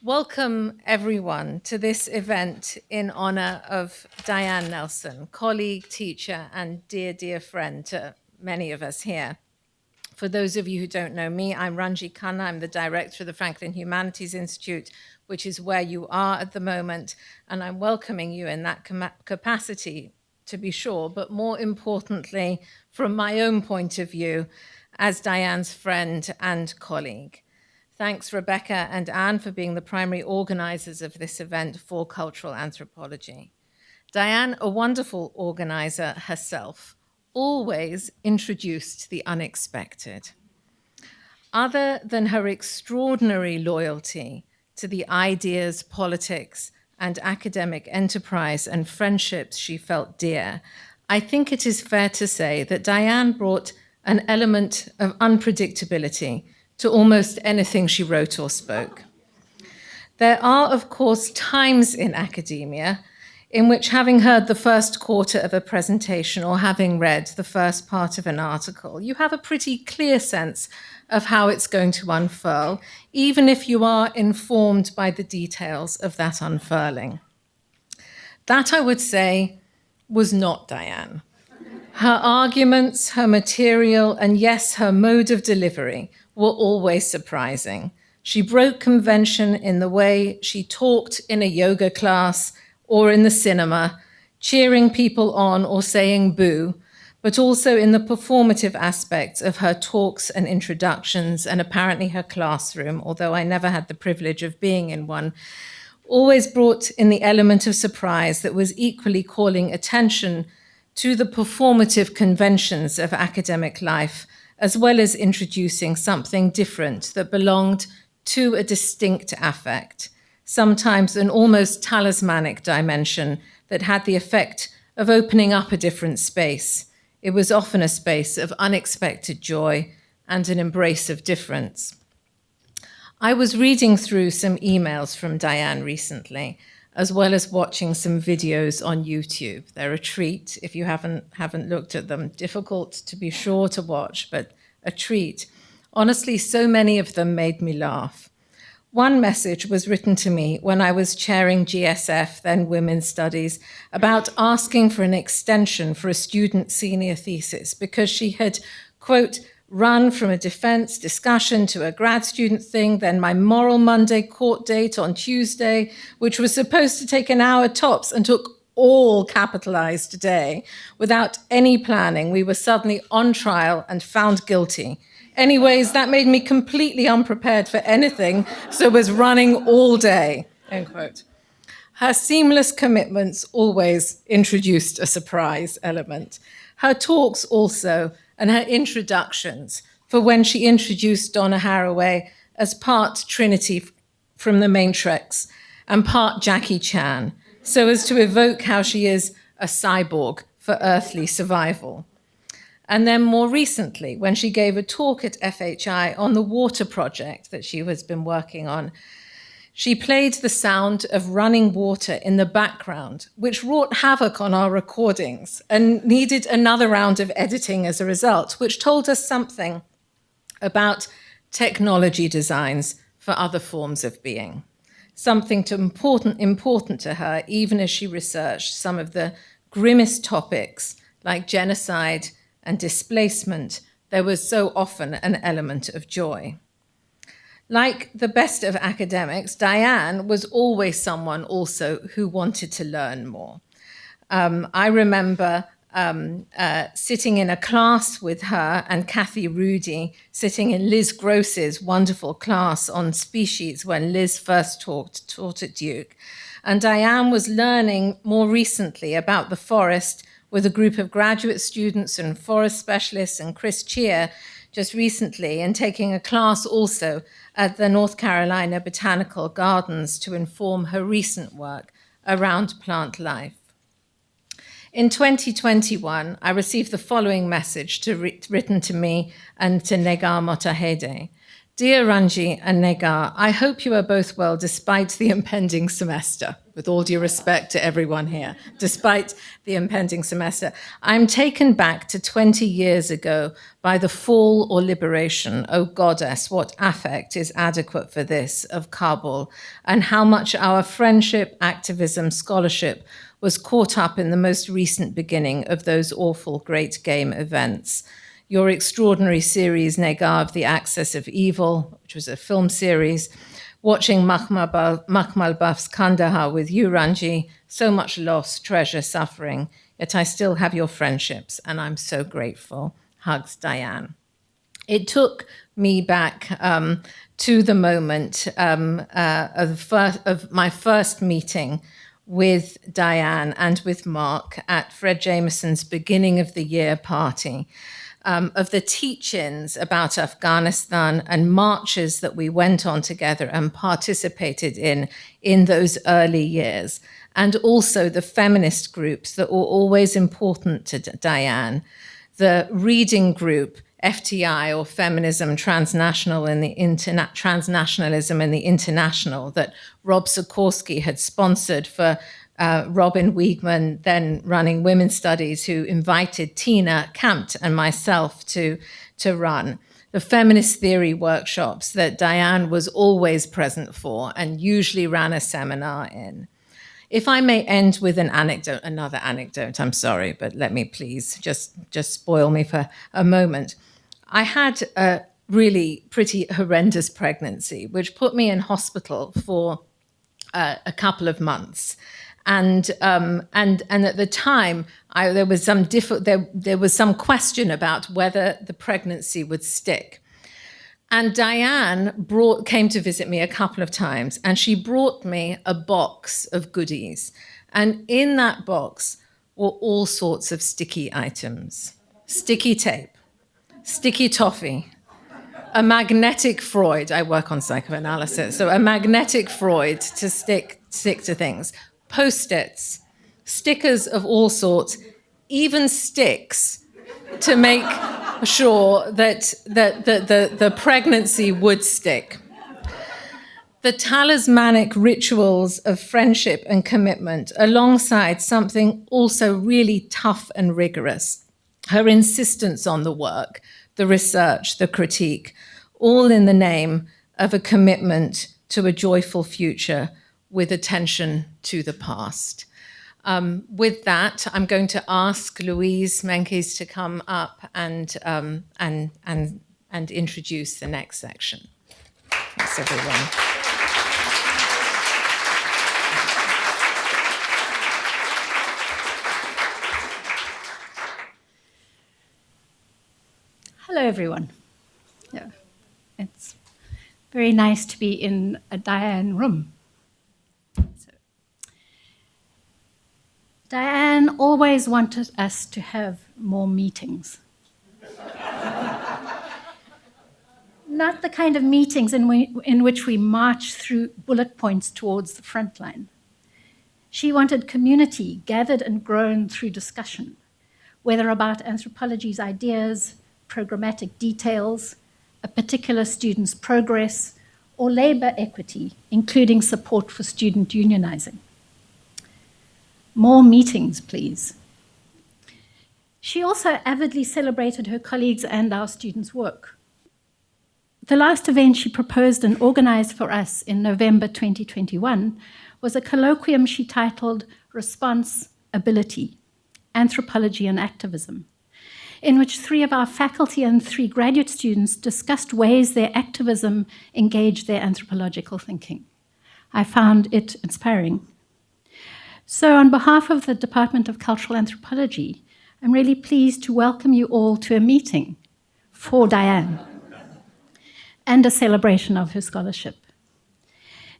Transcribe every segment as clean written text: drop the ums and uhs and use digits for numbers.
Welcome, everyone, to this event in honor of Diane Nelson, colleague, teacher, and dear, dear friend to many of us here. For those of you who don't know me, I'm Ranji Khanna. I'm the director of the Franklin Humanities Institute, which is where you are at the moment, and I'm welcoming you in that capacity, to be sure, but more importantly, from my own point of view, as Diane's friend and colleague. Thanks, Rebecca and Anne, for being the primary organizers of this event for cultural anthropology. Diane, a wonderful organizer herself, always introduced the unexpected. Other than her extraordinary loyalty to the ideas, politics, and academic enterprise and friendships she felt dear, I think it is fair to say that Diane brought an element of unpredictability to almost anything she wrote or spoke. There are, of course, times in academia in which, having heard the first quarter of a presentation or having read the first part of an article, you have a pretty clear sense of how it's going to unfurl, even if you are informed by the details of that unfurling. That, I would say, was not Diane. Her arguments, her material, and yes, her mode of delivery were always surprising. She broke convention in the way she talked in a yoga class or in the cinema, cheering people on or saying boo, but also in the performative aspects of her talks and introductions and apparently her classroom, although I never had the privilege of being in one, always brought in the element of surprise that was equally calling attention to the performative conventions of academic life, as well as introducing something different that belonged to a distinct affect, sometimes an almost talismanic dimension that had the effect of opening up a different space. It was often a space of unexpected joy and an embrace of difference. I was reading through some emails from Diane recently, as well as watching some videos on YouTube. They're a treat if you haven't looked at them. Difficult to be sure to watch, but a treat. Honestly, so many of them made me laugh. One message was written to me when I was chairing GSF, then Women's Studies, about asking for an extension for a student senior thesis because she had, quote, run from a defense discussion to a grad student thing, then my Moral Monday court date on Tuesday, which was supposed to take an hour tops and took all capitalized day. Without any planning, we were suddenly on trial and found guilty. Anyways, that made me completely unprepared for anything, so was running all day, end quote. Her seamless commitments always introduced a surprise element. Her talks also, and her introductions, for when she introduced Donna Haraway as part Trinity from the Matrix and part Jackie Chan, so as to evoke how she is a cyborg for earthly survival. And then more recently, when she gave a talk at FHI on the water project that she has been working on, she played the sound of running water in the background, which wrought havoc on our recordings and needed another round of editing as a result, which told us something about technology designs for other forms of being. Something important to her, even as she researched some of the grimmest topics like genocide and displacement. There was so often an element of joy. Like the best of academics, Diane was always someone also who wanted to learn more. I remember sitting in a class with her and Kathy Rudy, sitting in Liz Gross's wonderful class on species when Liz first taught at Duke. And Diane was learning more recently about the forest with a group of graduate students and forest specialists and Chris Cheer just recently, and taking a class also at the North Carolina Botanical Gardens to inform her recent work around plant life. In 2021, I received the following message written to me and to Negar Motahede. Dear Ranji and Negar, I hope you are both well despite the impending semester. With all due respect to everyone here, despite the impending semester, I'm taken back to 20 years ago by the fall or liberation, oh goddess, what affect is adequate for this, of Kabul, and how much our friendship, activism, scholarship was caught up in the most recent beginning of those awful Great Game events. Your extraordinary series, Negar of the Axis of Evil, which was a film series, watching Makmal Buff's Kandahar with you, Ranji, so much loss, treasure, suffering, yet I still have your friendships, and I'm so grateful. Hugs, Diane. It took me back to the moment of my first meeting with Diane and with Mark at Fred Jameson's beginning of the year party. Of the teach-ins about Afghanistan and marches that we went on together and participated in those early years, and also the feminist groups that were always important to Diane, the reading group, FTI, or Feminism Transnational in the Transnationalism in the International, that Rob Sikorsky had sponsored for Robin Wiegman, then running Women's Studies, who invited Tina Kampt and myself to run. The feminist theory workshops that Diane was always present for and usually ran a seminar in. If I may end with an anecdote, another anecdote, I'm sorry, but let me please just spoil me for a moment. I had a really pretty horrendous pregnancy, which put me in hospital for a couple of months. And at the time, there was some question about whether the pregnancy would stick. And Diane came to visit me a couple of times, and she brought me a box of goodies. And in that box were all sorts of sticky items: sticky tape, sticky toffee, a magnetic Freud. I work on psychoanalysis, so a magnetic Freud to stick to things. Post-its, stickers of all sorts, even sticks to make sure that the pregnancy would stick. The talismanic rituals of friendship and commitment, alongside something also really tough and rigorous, her insistence on the work, the research, the critique, all in the name of a commitment to a joyful future with attention to the past. With that, I'm going to ask Louise Menkes to come up and introduce the next section. Thanks, everyone. Hello, everyone. Yeah, it's very nice to be in a Diane room. Diane always wanted us to have more meetings. Not the kind of meetings in which we march through bullet points towards the front line. She wanted community gathered and grown through discussion, whether about anthropology's ideas, programmatic details, a particular student's progress, or labor equity, including support for student unionizing. More meetings, please. She also avidly celebrated her colleagues and our students' work. The last event she proposed and organized for us in November 2021 was a colloquium she titled Response Ability, Anthropology and Activism, in which 3 of our faculty and 3 graduate students discussed ways their activism engaged their anthropological thinking. I found it inspiring. So on behalf of the Department of Cultural Anthropology, I'm really pleased to welcome you all to a meeting for Diane and a celebration of her scholarship.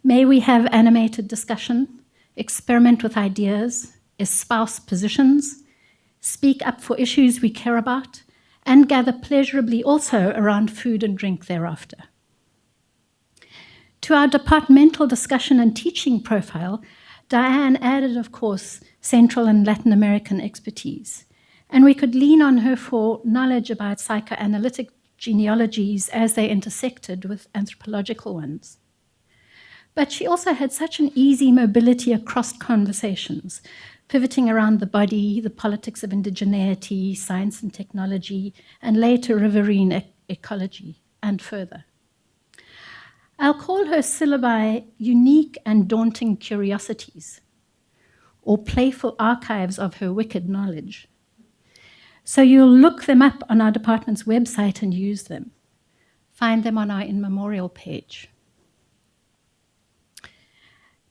May we have animated discussion, experiment with ideas, espouse positions, speak up for issues we care about, and gather pleasurably also around food and drink thereafter. To our departmental discussion and teaching profile, Diane added, of course, Central and Latin American expertise, and we could lean on her for knowledge about psychoanalytic genealogies as they intersected with anthropological ones. But she also had such an easy mobility across conversations, pivoting around the body, the politics of indigeneity, science and technology, and later riverine ecology, and further. I'll call her syllabi unique and daunting curiosities, or playful archives of her wicked knowledge. So you'll look them up on our department's website and use them. Find them on our In Memorial page.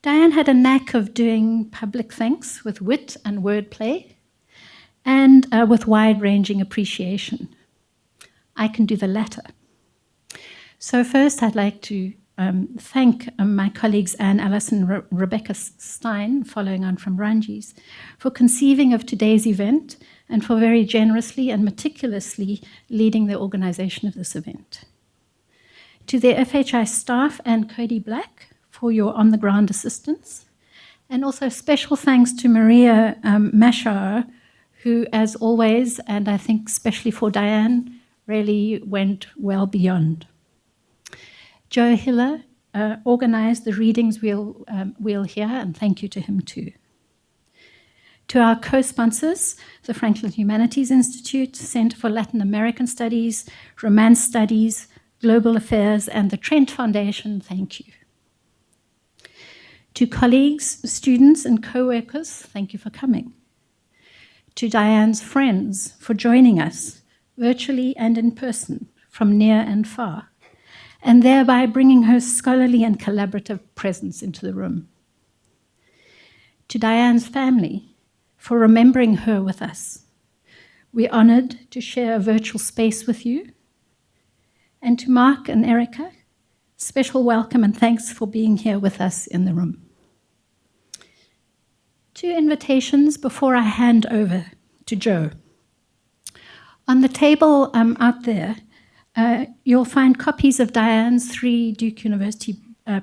Diane had a knack of doing public thanks with wit and wordplay, and with wide-ranging appreciation. I can do the latter. So first, I'd like to thank my colleagues Anne Allison, Rebecca Stein, following on from Ranji's, for conceiving of today's event and for very generously and meticulously leading the organization of this event. To the FHI staff and Cody Black for your on-the-ground assistance, and also special thanks to Maria Mashar, who, as always, and I think especially for Diane, really went well beyond. Joe Hiller organized the readings we'll hear, and thank you to him too. To our co-sponsors, the Franklin Humanities Institute, Center for Latin American Studies, Romance Studies, Global Affairs, and the Trent Foundation, thank you. To colleagues, students, and co-workers, thank you for coming. To Diane's friends for joining us, virtually and in person, from near and far, and thereby bringing her scholarly and collaborative presence into the room. To Diane's family, for remembering her with us. We're honored to share a virtual space with you. And to Mark and Erika, special welcome and thanks for being here with us in the room. 2 invitations before I hand over to Joe. On the table out there, you'll find copies of Diane's 3 Duke University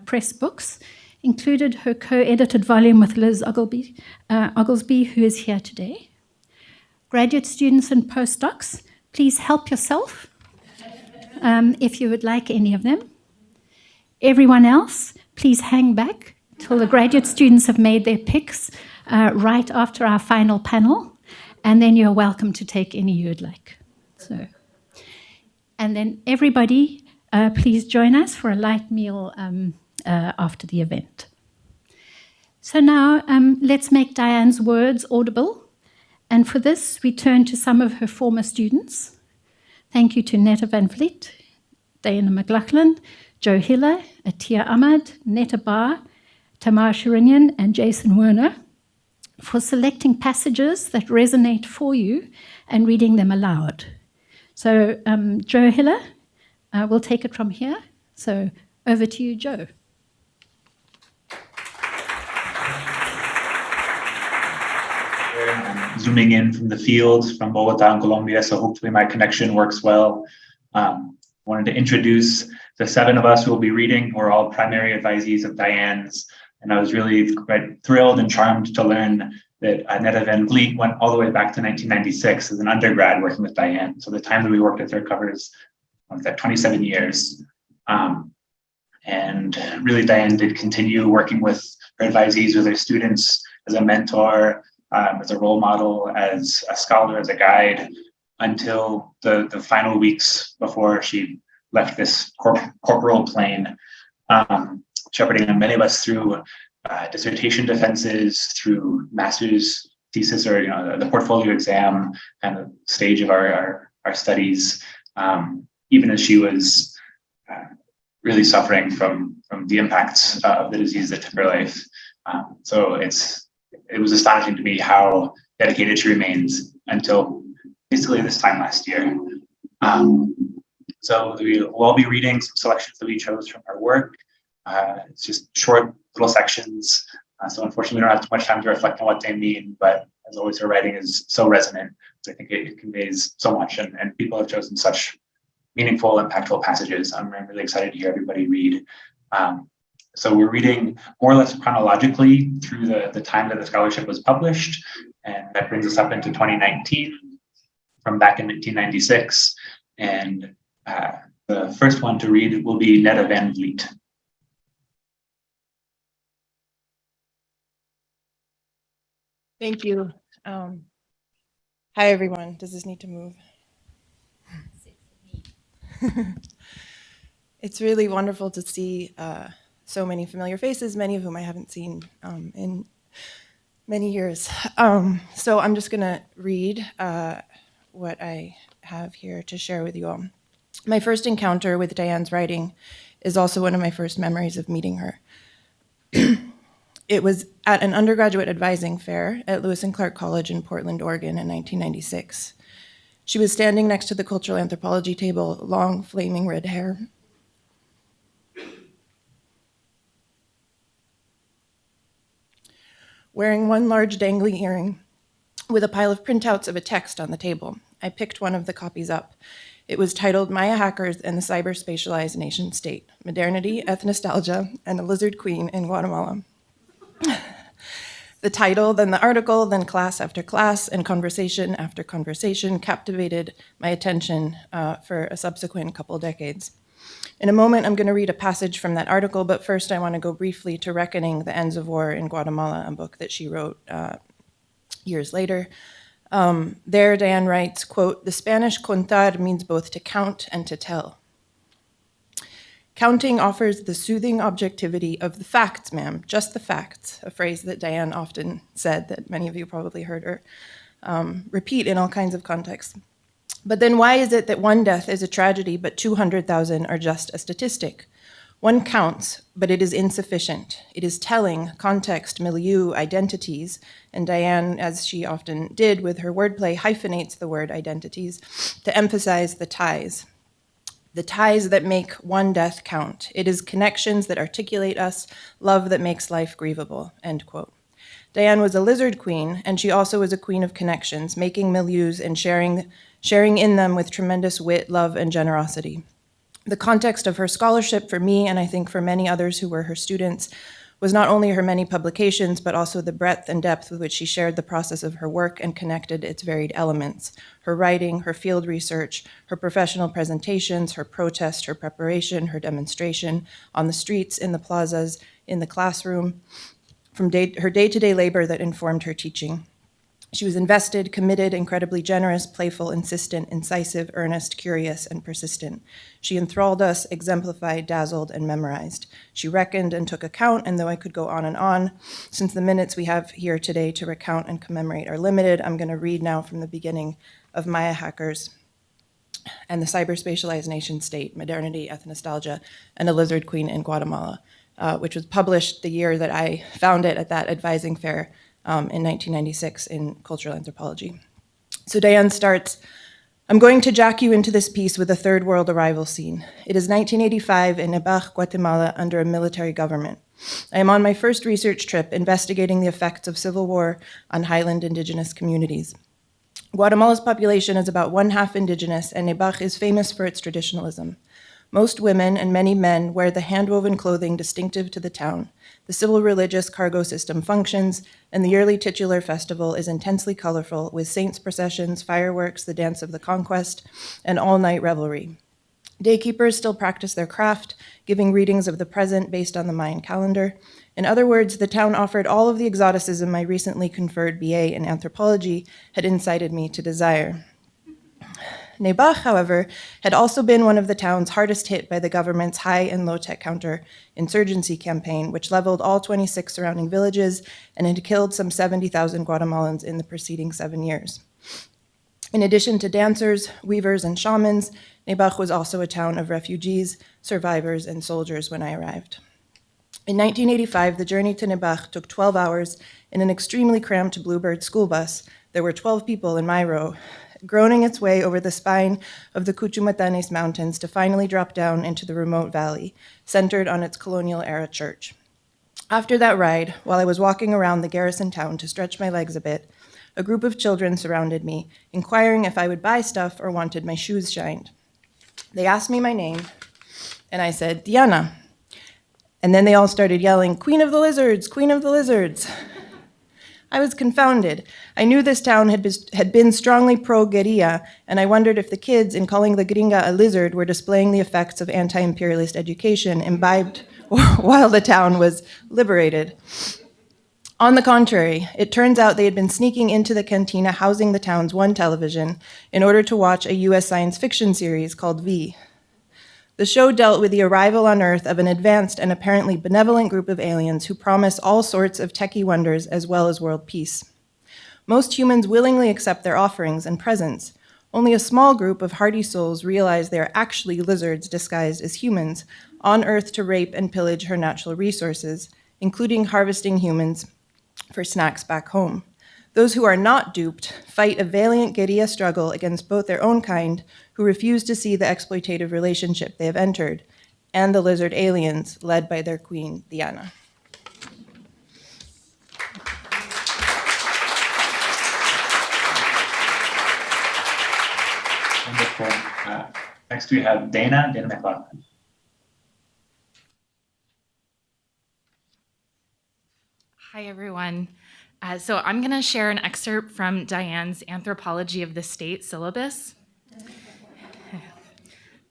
Press books, included her co-edited volume with Liz Oglesby, who is here today. Graduate students and postdocs, please help yourself if you would like any of them. Everyone else, please hang back till the graduate students have made their picks right after our final panel, and then you're welcome to take any you'd like. So, and then everybody, please join us for a light meal after the event. So now let's make Diane's words audible. And for this, we turn to some of her former students. Thank you to Netta Van Vliet, Diana McLaughlin, Joe Hiller, Atia Ahmad, Netta Barr, Tamar Sharinian, and Jason Werner for selecting passages that resonate for you and reading them aloud. So Joe Hiller will take it from here. So over to you, Joe. I'm zooming in from the field from Bogota in Colombia, so hopefully my connection works well. Wanted to introduce the 7 of us who will be reading. We're all primary advisees of Diane's, and I was really quite thrilled and charmed to learn that Netta Van Vliet went all the way back to 1996 as an undergrad working with Diane. So the time that we worked with her covers 27 years. And really Diane did continue working with her advisees, with her students, as a mentor, as a role model, as a scholar, as a guide, until the final weeks before she left this corporal plane, shepherding many of us through dissertation defenses, through master's thesis, or the portfolio exam kind of stage of our studies, even as she was really suffering from the impacts of the disease that took her life. So it was astonishing to me how dedicated she remains until basically this time last year. So we'll all be reading some selections that we chose from her work. It's just short little sections. So unfortunately, we don't have too much time to reflect on what they mean, but as always, her writing is so resonant. So I think it conveys so much, and people have chosen such meaningful, impactful passages. I'm really excited to hear everybody read. So we're reading more or less chronologically through the time that the scholarship was published, and that brings us up into 2019 from back in 1996. And The first one to read will be Netta Van Vliet. Thank you. Hi, everyone. Does this need to move? It's really wonderful to see so many familiar faces, many of whom I haven't seen in many years. So I'm just going to read what I have here to share with you all. My first encounter with Diane's writing is also one of my first memories of meeting her. It was at an undergraduate advising fair at Lewis and Clark College in Portland, Oregon in 1996. She was standing next to the cultural anthropology table, long, flaming red hair. Wearing one large dangly earring with a pile of printouts of a text on the table. I picked one of the copies up. It was titled Maya Hackers and the Cyber-Spatialized Nation State, Modernity, Ethnostalgia, and a Lizard Queen in Guatemala. The title, then the article, then class after class, and conversation after conversation captivated my attention for a subsequent couple decades. In a moment, I'm going to read a passage from that article, but first I want to go briefly to Reckoning the Ends of War in Guatemala, a book that she wrote years later. There, Diane writes, quote, "The Spanish contar means both to count and to tell. Counting offers the soothing objectivity of the facts, ma'am, just the facts," a phrase that Diane often said that many of you probably heard her repeat in all kinds of contexts. But then why is it that one death is a tragedy, but 200,000 are just a statistic? One counts, but it is insufficient. It is telling, context, milieu, identities, and Diane, as she often did with her wordplay, hyphenates the word identities to emphasize the ties that make one death count. It is connections that articulate us, love that makes life grievable, end quote. Diane was a lizard queen, and she also was a queen of connections, making milieus and sharing in them with tremendous wit, love, and generosity. The context of her scholarship for me, and I think for many others who were her students, was not only her many publications, but also the breadth and depth with which she shared the process of her work and connected its varied elements. Her writing, her field research, her professional presentations, her protest, her preparation, her demonstration, on the streets, in the plazas, in the classroom, from her day-to-day labor that informed her teaching. She was invested, committed, incredibly generous, playful, insistent, incisive, earnest, curious, and persistent. She enthralled us, exemplified, dazzled, and memorized. She reckoned and took account, and though I could go on, since the minutes we have here today to recount and commemorate are limited, I'm going to read now from the beginning of Maya Hackers and the Cyber-Spatialized Nation State, Modernity, Ethnostalgia, and a Lizard Queen in Guatemala, which was published the year that I found it at that advising fair in 1996 in Cultural Anthropology. So Diane starts, "I'm going to jack you into this piece with a third world arrival scene. It is 1985 in Nebaj, Guatemala, under a military government. I am on my first research trip investigating the effects of civil war on highland indigenous communities. Guatemala's population is about one-half indigenous, and Nebaj is famous for its traditionalism. Most women and many men wear the hand-woven clothing distinctive to the town. The civil religious cargo system functions, and the yearly titular festival is intensely colorful, with saints' processions, fireworks, the dance of the conquest, and all-night revelry. Daykeepers still practice their craft, giving readings of the present based on the Mayan calendar. In other words, the town offered all of the exoticism my recently conferred BA in anthropology had incited me to desire. Nebaj, however, had also been one of the towns hardest hit by the government's high and low-tech counter-insurgency campaign, which leveled all 26 surrounding villages and had killed some 70,000 Guatemalans in the preceding 7 years. In addition to dancers, weavers, and shamans, Nebaj was also a town of refugees, survivors, and soldiers when I arrived. In 1985, the journey to Nebaj took 12 hours in an extremely cramped Bluebird school bus. There were 12 people in my row, groaning its way over the spine of the Cuchumatanes Mountains to finally drop down into the remote valley, centered on its colonial-era church. After that ride, while I was walking around the garrison town to stretch my legs a bit, a group of children surrounded me, inquiring if I would buy stuff or wanted my shoes shined. They asked me my name, and I said, "Diana." And then they all started yelling, "Queen of the Lizards, Queen of the Lizards." I was confounded. I knew this town had been strongly pro-guerrilla, and I wondered if the kids, in calling the gringa a lizard, were displaying the effects of anti-imperialist education imbibed while the town was liberated. On the contrary, it turns out they had been sneaking into the cantina housing the town's one television in order to watch a US science fiction series called V. The show dealt with the arrival on Earth of an advanced and apparently benevolent group of aliens who promise all sorts of techie wonders as well as world peace. Most humans willingly accept their offerings and presents. Only a small group of hardy souls realize they are actually lizards disguised as humans, on Earth to rape and pillage her natural resources, including harvesting humans for snacks back home. Those who are not duped fight a valiant guerrilla struggle against both their own kind, who refuse to see the exploitative relationship they have entered, and the lizard aliens led by their queen, Diana. Wonderful. Next we have Dana Michele. Hi, everyone. So I'm going to share an excerpt from Diane's Anthropology of the State syllabus.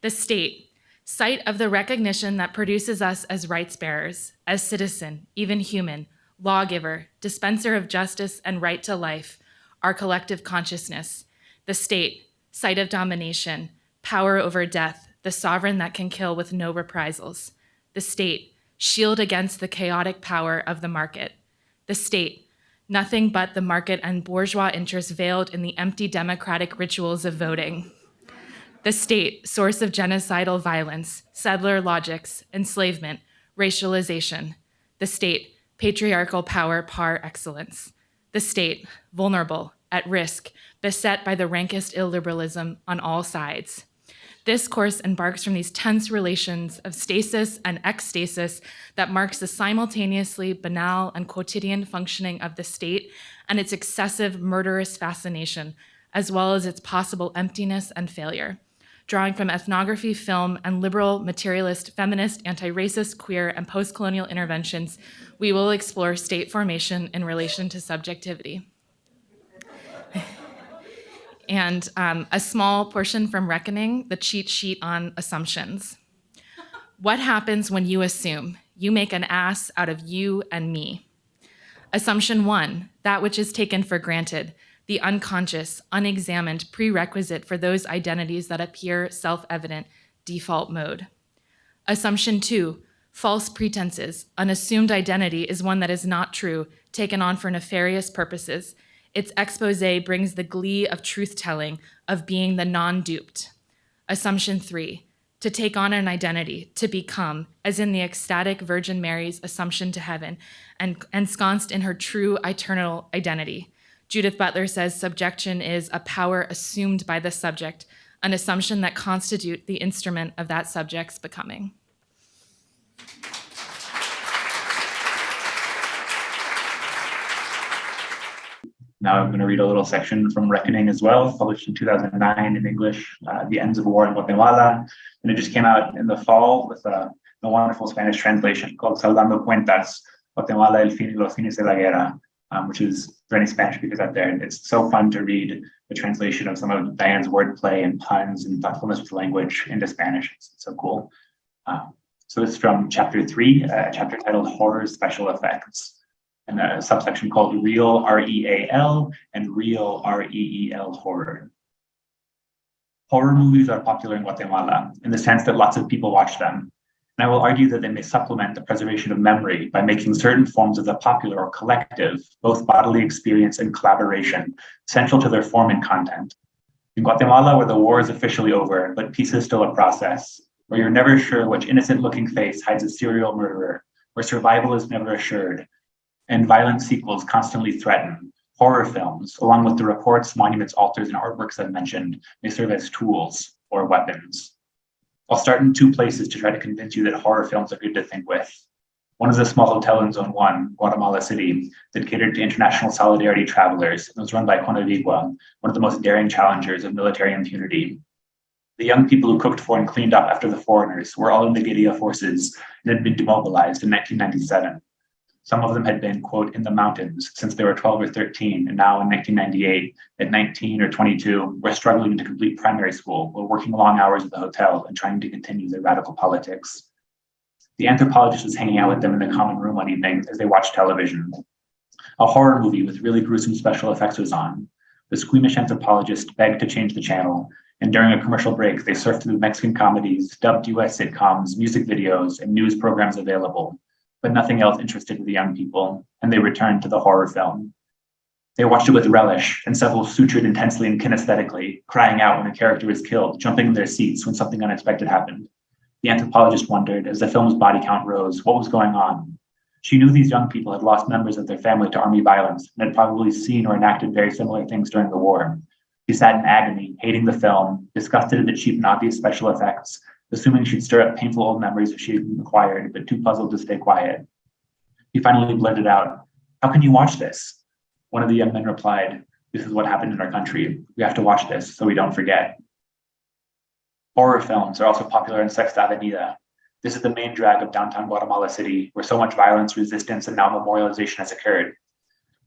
The state, site of the recognition that produces us as rights bearers, as citizen, even human, lawgiver, dispenser of justice and right to life, our collective consciousness. The state, site of domination, power over death, the sovereign that can kill with no reprisals. The state, shield against the chaotic power of the market. The state, nothing but the market and bourgeois interests veiled in the empty democratic rituals of voting. The state, source of genocidal violence, settler logics, enslavement, racialization. The state, patriarchal power par excellence. The state, vulnerable, at risk, beset by the rankest illiberalism on all sides. This course embarks from these tense relations of stasis and ecstasis that marks the simultaneously banal and quotidian functioning of the state and its excessive murderous fascination, as well as its possible emptiness and failure. Drawing from ethnography, film, and liberal, materialist, feminist, anti-racist, queer, and post-colonial interventions, we will explore state formation in relation to subjectivity. And a small portion from Reckoning, the cheat sheet on assumptions. What happens when you assume? You make an ass out of you and me. Assumption 1, that which is taken for granted, the unconscious, unexamined prerequisite for those identities that appear self-evident, default mode. Assumption 2, false pretenses, an assumed identity is one that is not true, taken on for nefarious purposes. Its expose brings the glee of truth-telling, of being the non-duped. Assumption 3, to take on an identity, to become, as in the ecstatic Virgin Mary's assumption to heaven, and ensconced in her true eternal identity. Judith Butler says subjection is a power assumed by the subject, an assumption that constitutes the instrument of that subject's becoming. Now I'm going to read a little section from Reckoning as well, published in 2009 in English, The Ends of War in Guatemala. And it just came out in the fall with a wonderful Spanish translation called Saldando Cuentas, Guatemala, el fin y los fines de la guerra, which is for any Spanish speakers out there. It's so fun to read the translation of some of Diane's wordplay and puns and thoughtfulness with language into Spanish. It's so cool. So this is from chapter 3, a chapter titled Horror Special Effects, and a subsection called Real, R-E-A-L, and Real, R-E-E-L, Horror. Horror movies are popular in Guatemala in the sense that lots of people watch them. And I will argue that they may supplement the preservation of memory by making certain forms of the popular or collective, both bodily experience and collaboration, central to their form and content. In Guatemala, where the war is officially over, but peace is still a process, where you're never sure which innocent-looking face hides a serial murderer, where survival is never assured, and violent sequels constantly threaten, horror films, along with the reports, monuments, altars, and artworks I've mentioned, may serve as tools or weapons. I'll start in 2 places to try to convince you that horror films are good to think with. One is a small hotel in Zone 1, Guatemala City, that catered to international solidarity travelers and was run by Conavigua, one of the most daring challengers of military impunity. The young people who cooked for and cleaned up after the foreigners were all in the guerrilla forces and had been demobilized in 1997. Some of them had been, quote, in the mountains since they were 12 or 13, and now in 1998, at 19 or 22, were struggling to complete primary school while working long hours at the hotel and trying to continue their radical politics. The anthropologist was hanging out with them in the common room one evening as they watched television. A horror movie with really gruesome special effects was on. The squeamish anthropologist begged to change the channel, and during a commercial break, they surfed through Mexican comedies, dubbed US sitcoms, music videos, and news programs available, but nothing else interested the young people, and they returned to the horror film. They watched it with relish, and several sutured intensely and kinesthetically, crying out when a character was killed, jumping in their seats when something unexpected happened. The anthropologist wondered, as the film's body count rose, what was going on. She knew these young people had lost members of their family to army violence and had probably seen or enacted very similar things during the war. She sat in agony, hating the film, disgusted at the cheap and obvious special effects, assuming she'd stir up painful old memories if she had acquired, but too puzzled to stay quiet. He finally blurted out, "How can you watch this?" One of the young men replied, "This is what happened in our country. We have to watch this so we don't forget." Horror films are also popular in Sexta Avenida. This is the main drag of downtown Guatemala City, where so much violence, resistance, and now memorialization has occurred.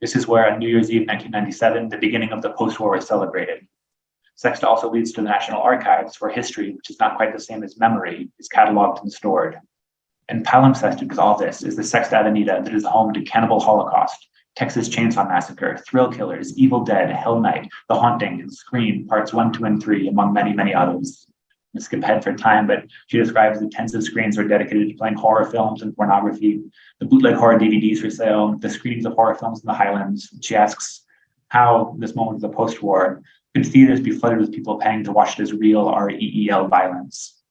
This is where on New Year's Eve 1997, the beginning of the post-war was celebrated. Sexta also leads to the National Archives, where history, which is not quite the same as memory, is cataloged and stored. And palimpsested with all this is the Sexta Avenida that is home to Cannibal Holocaust, Texas Chainsaw Massacre, Thrill Killers, Evil Dead, Hell Night, The Haunting, and Scream, parts 1, 2, and 3, among many, many others. I'm skip ahead for time, but she describes the tens of screens are dedicated to playing horror films and pornography, the bootleg horror DVDs for sale, the screenings of horror films in the Highlands. She asks how, in this moment of the post-war, could theaters be flooded with people paying to watch this real REEL violence?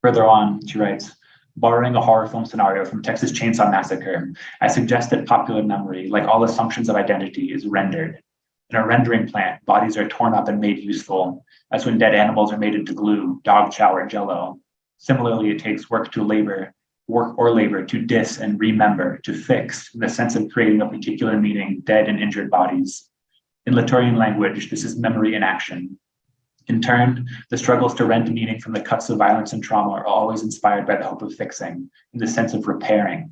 Further on, she writes, borrowing a horror film scenario from Texas Chainsaw Massacre, I suggest that popular memory, like all assumptions of identity, is rendered. In a rendering plant, bodies are torn up and made useful, as when dead animals are made into glue, dog chow, or jello. Similarly, it takes work or labor to dis and remember, to fix, in the sense of creating a particular meaning, dead and injured bodies. In Laturian language, this is memory in action. In turn, the struggles to rend meaning from the cuts of violence and trauma are always inspired by the hope of fixing, in the sense of repairing.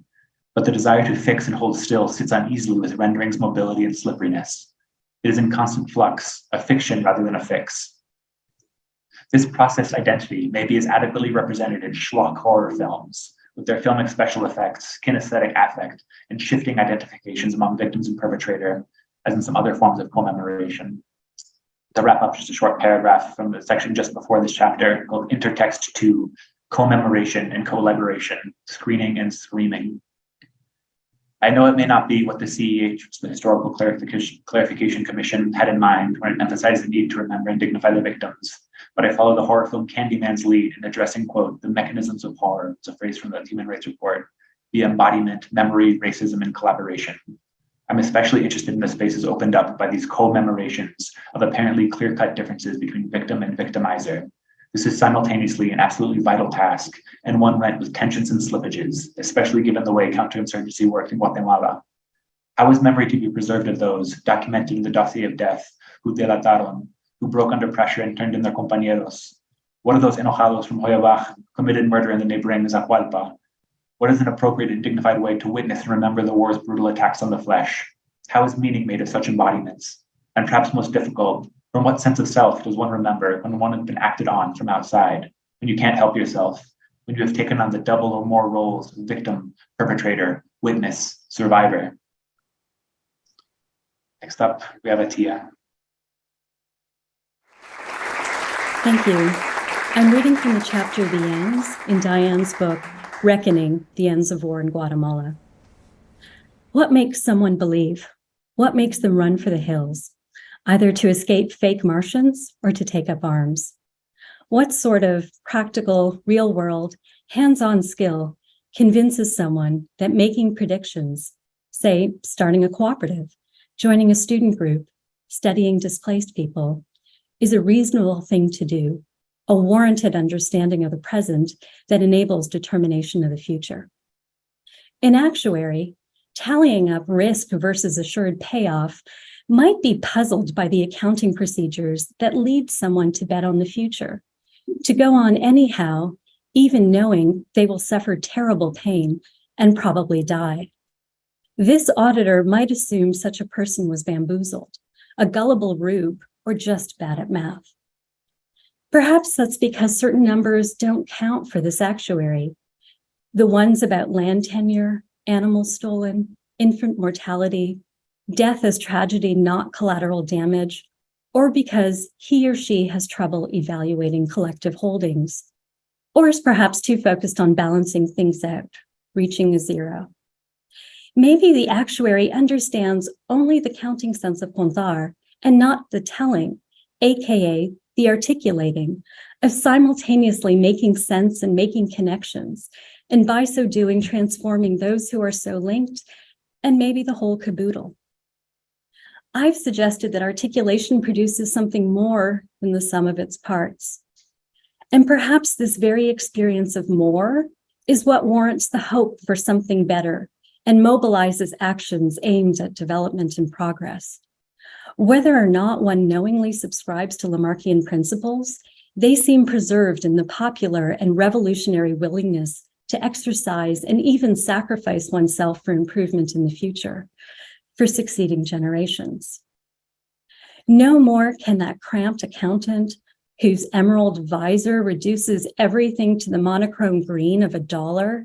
But the desire to fix and hold still sits uneasily with rendering's mobility and slipperiness. It is in constant flux, a fiction rather than a fix. This process identity may be as adequately represented in schlock horror films, with their filmic special effects, kinesthetic affect, and shifting identifications among victims and perpetrator, as in some other forms of commemoration. To wrap up, just a short paragraph from the section just before this chapter called Intertext 2, Commemoration and Collaboration, Screening and Screaming. I know it may not be what the CEH, the Historical Clarification Commission, had in mind when it emphasized the need to remember and dignify the victims, but I follow the horror film Candyman's lead in addressing, quote, the mechanisms of horror, it's a phrase from the Human Rights Report, the embodiment, memory, racism, and collaboration. I'm especially interested in the spaces opened up by these commemorations of apparently clear-cut differences between victim and victimizer. This is simultaneously an absolutely vital task, and one rent with tensions and slippages, especially given the way counterinsurgency worked in Guatemala. How is memory to be preserved of those documented in the dossier of death, who delataron, who broke under pressure and turned in their compañeros? What are those enojados from Hoyabach committed murder in the neighboring Zacualpa? What is an appropriate and dignified way to witness and remember the war's brutal attacks on the flesh? How is meaning made of such embodiments? And perhaps most difficult, from what sense of self does one remember when one has been acted on from outside, when you can't help yourself, when you have taken on the double or more roles of victim, perpetrator, witness, survivor? Next up, we have Atia. Thank you. I'm reading from the chapter The Ends in Diane's book, Reckoning, The Ends of War in Guatemala. What makes someone believe? What makes them run for the hills? Either to escape fake Martians or to take up arms? What sort of practical, real-world, hands-on skill convinces someone that making predictions, say starting a cooperative, joining a student group, studying displaced people, is a reasonable thing to do, a warranted understanding of the present that enables determination of the future? In actuary, tallying up risk versus assured payoff might be puzzled by the accounting procedures that lead someone to bet on the future, to go on anyhow, even knowing they will suffer terrible pain and probably die. This auditor might assume such a person was bamboozled, a gullible rube, or just bad at math. Perhaps that's because certain numbers don't count for this actuary. The ones about land tenure, animals stolen, infant mortality, death as tragedy, not collateral damage, or because he or she has trouble evaluating collective holdings, or is perhaps too focused on balancing things out, reaching a zero. Maybe the actuary understands only the counting sense of contar and not the telling, aka the articulating, of simultaneously making sense and making connections, and by so doing, transforming those who are so linked, and maybe the whole caboodle. I've suggested that articulation produces something more than the sum of its parts. And perhaps this very experience of more is what warrants the hope for something better and mobilizes actions aimed at development and progress. Whether or not one knowingly subscribes to Lamarckian principles, they seem preserved in the popular and revolutionary willingness to exercise and even sacrifice oneself for improvement in the future, for succeeding generations. No more can that cramped accountant whose emerald visor reduces everything to the monochrome green of $1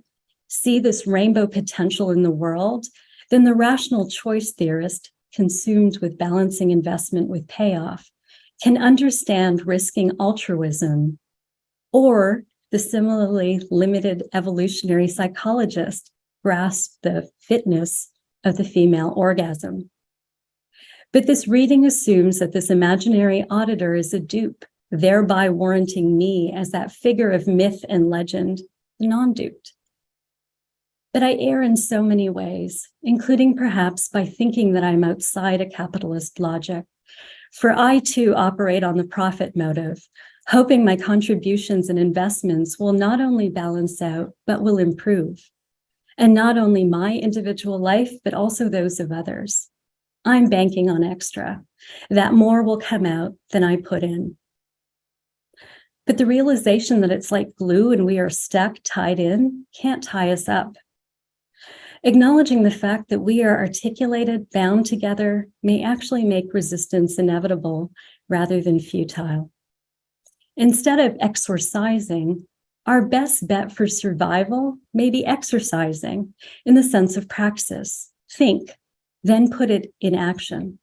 see this rainbow potential in the world than the rational choice theorist consumed with balancing investment with payoff can understand risking altruism, or the similarly limited evolutionary psychologist grasp the fitness of the female orgasm. But this reading assumes that this imaginary auditor is a dupe, thereby warranting me as that figure of myth and legend, non-duped. But I err in so many ways, including perhaps by thinking that I'm outside a capitalist logic. For I too operate on the profit motive, hoping my contributions and investments will not only balance out, but will improve. And not only my individual life, but also those of others. I'm banking on extra, that more will come out than I put in. But the realization that it's like glue and we are stuck, tied in, can't tie us up. Acknowledging the fact that we are articulated, bound together, may actually make resistance inevitable rather than futile. Instead of exorcising, our best bet for survival may be exercising in the sense of praxis. Think, then put it in action.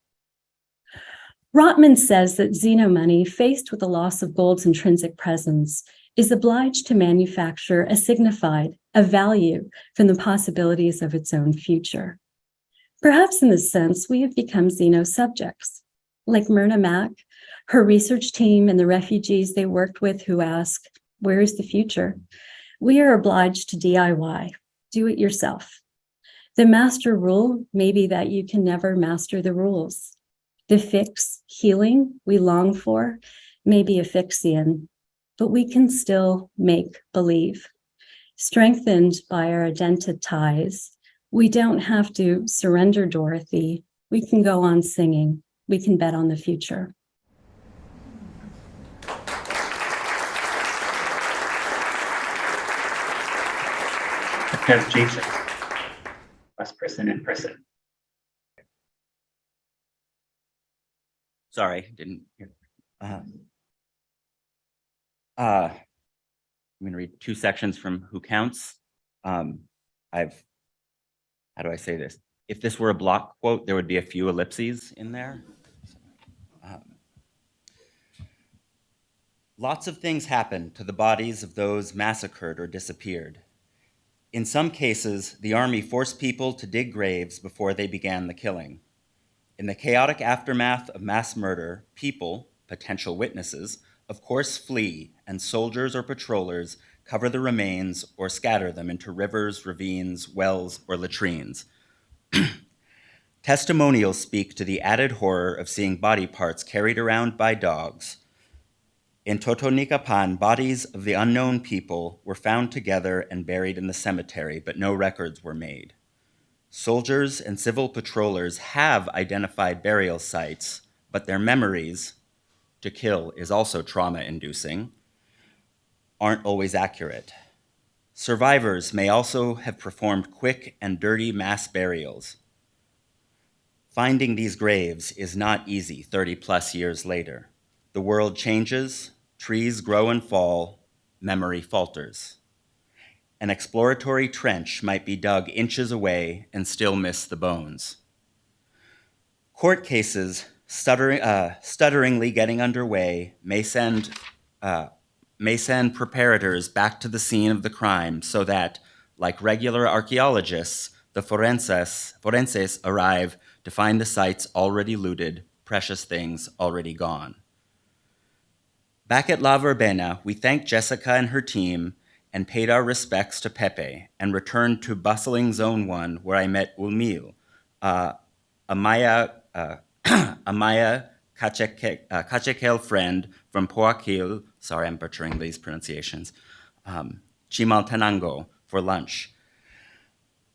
Rotman says that xenomoney, faced with the loss of gold's intrinsic presence, is obliged to manufacture a signified, a value from the possibilities of its own future. Perhaps in this sense, we have become xeno-subjects, like Myrna Mack, her research team, and the refugees they worked with who ask, where is the future? We are obliged to DIY, do it yourself. The master rule may be that you can never master the rules. The fix, healing we long for, may be a fixian, but we can still make believe. Strengthened by our identity ties, we don't have to surrender Dorothy. We can go on singing. We can bet on the future. There's Jason, last person in person. Sorry, didn't hear. I'm going to read 2 sections from Who Counts. How do I say this? If this were a block quote, there would be a few ellipses in there. Lots of things happened to the bodies of those massacred or disappeared. In some cases, the army forced people to dig graves before they began the killing. In the chaotic aftermath of mass murder, people, potential witnesses, of course flee, and soldiers or patrollers cover the remains or scatter them into rivers, ravines, wells, or latrines. Testimonials speak to the added horror of seeing body parts carried around by dogs. In Totonicapán, bodies of the unknown people were found together and buried in the cemetery, but no records were made. Soldiers and civil patrollers have identified burial sites, but their memories, to kill is also trauma-inducing, aren't always accurate. Survivors may also have performed quick and dirty mass burials. Finding these graves is not easy 30 plus years later. The world changes, trees grow and fall, memory falters. An exploratory trench might be dug inches away and still miss the bones. Court cases stutteringly getting underway may send preparators back to the scene of the crime so that, like regular archaeologists, the forenses arrive to find the sites already looted, precious things already gone. Back at La Verbena, we thanked Jessica and her team and paid our respects to Pepe and returned to bustling Zone 1 where I met Ulmil, a Maya Cachequel friend from Poaquil, sorry I'm butchering these pronunciations, Chimaltenango, for lunch.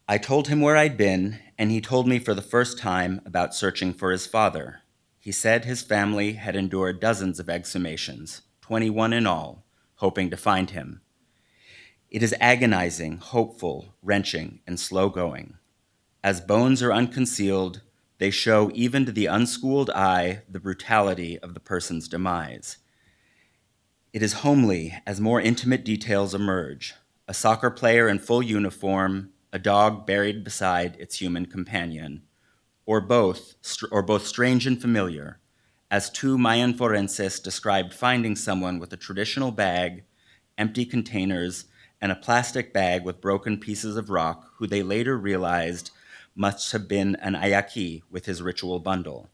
I told him where I'd been, and he told me for the first time about searching for his father. He said his family had endured dozens of exhumations, 21 in all, hoping to find him. It is agonizing, hopeful, wrenching, and slow-going. As bones are unconcealed, they show even to the unschooled eye the brutality of the person's demise. It is homely as more intimate details emerge. A soccer player in full uniform, a dog buried beside its human companion, or both strange and familiar, as two Mayan forenses described finding someone with a traditional bag, empty containers, and a plastic bag with broken pieces of rock, who they later realized must have been an Ayaki with his ritual bundle.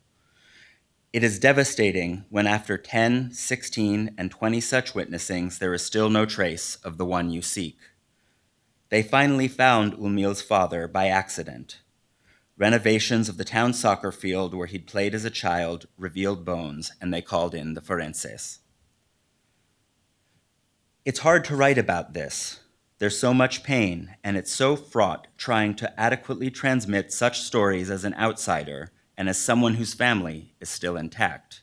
It is devastating when after 10, 16, and 20 such witnessings, there is still no trace of the one you seek. They finally found Ulmil's father by accident. Renovations of the town soccer field where he'd played as a child revealed bones, and they called in the forenses. It's hard to write about this. There's so much pain, and it's so fraught trying to adequately transmit such stories as an outsider and as someone whose family is still intact.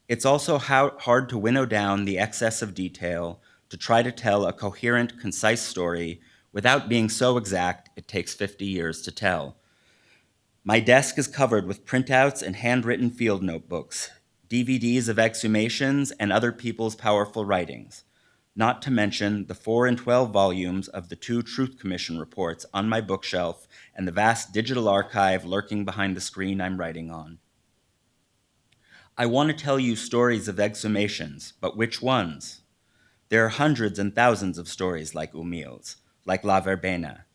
It's also hard to winnow down the excess of detail to try to tell a coherent, concise story without being so exact it takes 50 years to tell. My desk is covered with printouts and handwritten field notebooks, DVDs of exhumations and other people's powerful writings, not to mention the 4 and 12 volumes of the 2 Truth Commission reports on my bookshelf and the vast digital archive lurking behind the screen I'm writing on. I want to tell you stories of exhumations, but which ones? There are hundreds and thousands of stories like Ulmil's, like La Verbena,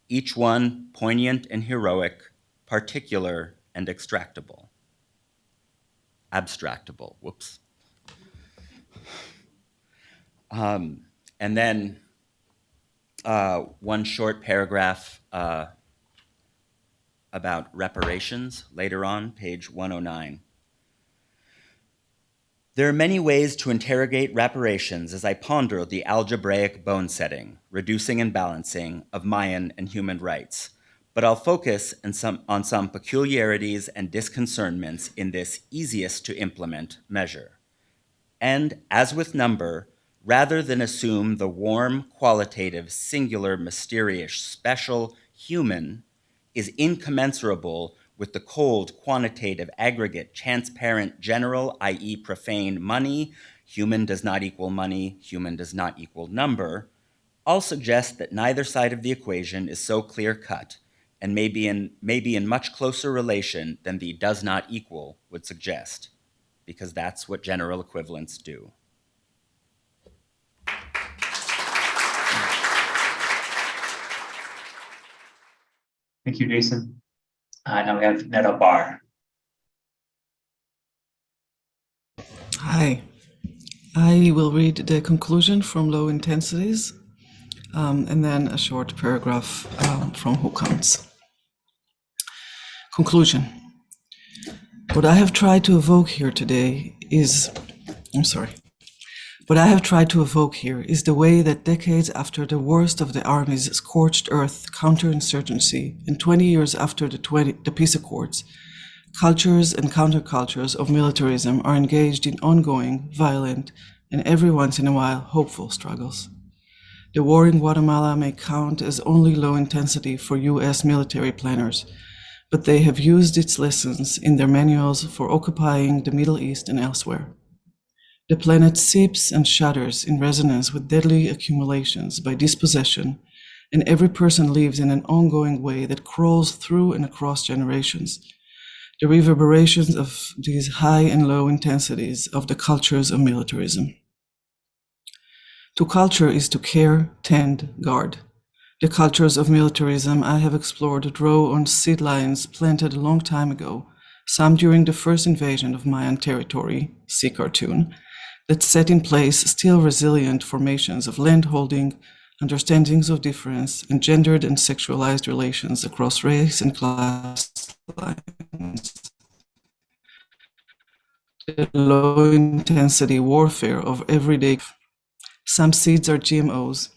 each one poignant and heroic, particular and abstractable, whoops. And then one short paragraph about reparations later on, page 109. There are many ways to interrogate reparations as I ponder the algebraic bone setting, reducing and balancing of Mayan and human rights, but I'll focus on some peculiarities and disconcernments in this easiest to implement measure. And as with number, rather than assume the warm, qualitative, singular, mysterious, special, human is incommensurable with the cold, quantitative, aggregate, transparent, general, i.e. profane money, human does not equal money, human does not equal number, I'll suggest that neither side of the equation is so clear-cut and may be in much closer relation than the does not equal would suggest, because that's what general equivalents do. Thank you, Jason. Now we have Netta Barr. Hi. I will read the conclusion from Low Intensities, and then a short paragraph from Who Counts. Conclusion. What I have tried to evoke here today is, What I have tried to evoke here is the way that decades after the worst of the Army's scorched earth counterinsurgency and 20 years after the peace accords, cultures and countercultures of militarism are engaged in ongoing, violent, and every once in a while hopeful struggles. The war in Guatemala may count as only low intensity for US military planners, but they have used its lessons in their manuals for occupying the Middle East and elsewhere. The planet seeps and shatters in resonance with deadly accumulations by dispossession, and every person lives in an ongoing way that crawls through and across generations. The reverberations of these high and low intensities of the cultures of militarism. To culture is to care, tend, guard. The cultures of militarism I have explored grow on seed lines planted a long time ago, some during the first invasion of Mayan territory, see cartoon, that set in place still resilient formations of landholding, understandings of difference, and gendered and sexualized relations across race and class lines. The low-intensity warfare of everyday. Some seeds are GMOs,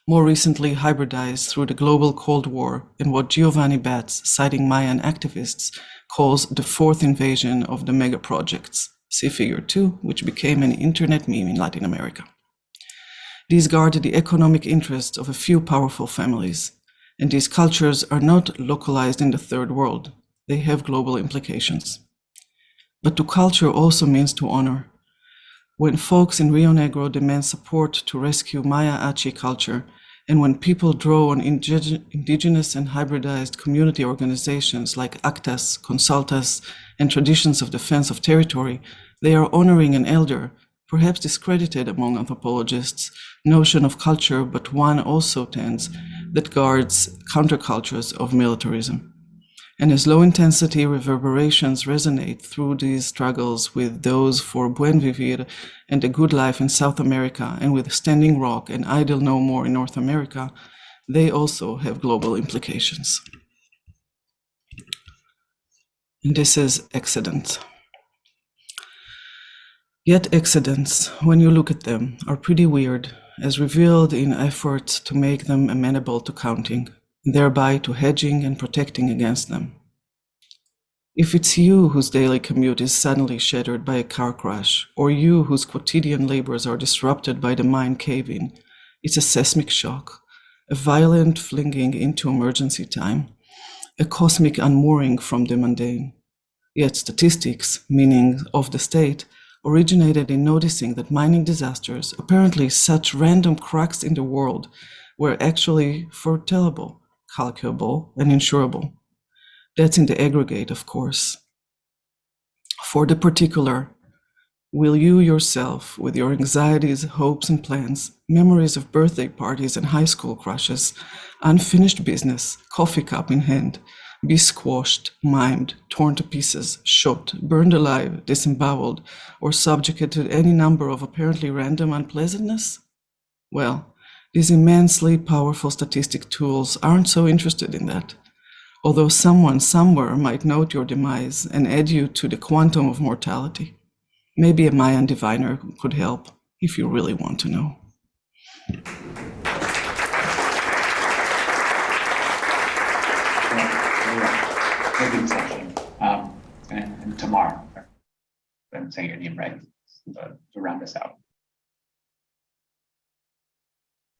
more recently hybridized through the global Cold War and what Giovanni Batz, citing Mayan activists, calls the fourth invasion of the mega projects. See Figure 2, which became an internet meme in Latin America. These guard the economic interests of a few powerful families, and these cultures are not localized in the third world. They have global implications. But to culture also means to honor. When folks in Rio Negro demand support to rescue Maya Achi culture, and when people draw on indigenous and hybridized community organizations like ACTAS, Consultas, and Traditions of Defense of Territory, they are honoring an elder, perhaps discredited among anthropologists, notion of culture, but one also tends that guards countercultures of militarism. And as low-intensity reverberations resonate through these struggles with those for Buen Vivir and a good life in South America, and with Standing Rock and Idle No More in North America, they also have global implications. And this is accident. Yet accidents, when you look at them, are pretty weird, as revealed in efforts to make them amenable to counting, thereby to hedging and protecting against them. If it's you whose daily commute is suddenly shattered by a car crash, or you whose quotidian labors are disrupted by the mine cave-in, it's a seismic shock, a violent flinging into emergency time, a cosmic unmooring from the mundane. Yet statistics, meaning of the state, originated in noticing that mining disasters, apparently such random cracks in the world, were actually foretellable, calculable, and insurable. That's in the aggregate, of course. For the particular, will you yourself, with your anxieties, hopes, and plans, memories of birthday parties and high school crushes, unfinished business, coffee cup in hand, be squashed, mimed, torn to pieces, shot, burned alive, disemboweled, or subjected to any number of apparently random unpleasantness? Well, these immensely powerful statistic tools aren't so interested in that. Although someone somewhere might note your demise and add you to the quantum of mortality. Maybe a Mayan diviner could help, if you really want to know. Maybe section. And Tamar, if I'm saying your name right, to round us out.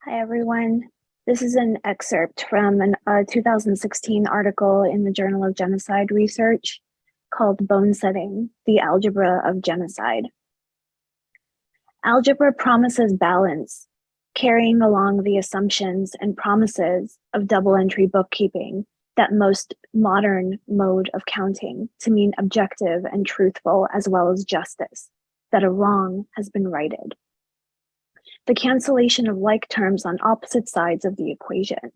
Hi, everyone. This is an excerpt from a 2016 article in the Journal of Genocide Research called Bone Setting, the Algebra of Genocide. Algebra promises balance, carrying along the assumptions and promises of double-entry bookkeeping, that most modern mode of counting, to mean objective and truthful as well as justice, that a wrong has been righted. The cancellation of like terms on opposite sides of the equation.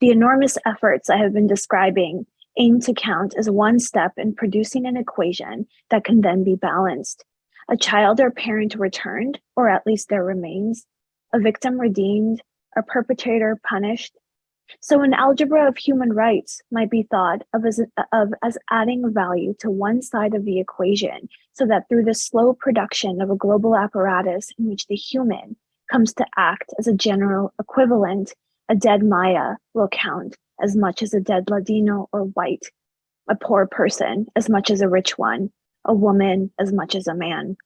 The enormous efforts I have been describing aim to count as one step in producing an equation that can then be balanced. A child or parent returned, or at least their remains, a victim redeemed, a perpetrator punished. So an algebra of human rights might be thought of as adding value to one side of the equation, so that through the slow production of a global apparatus in which the human comes to act as a general equivalent, a dead Maya will count as much as a dead Ladino or white, a poor person as much as a rich one, a woman as much as a man.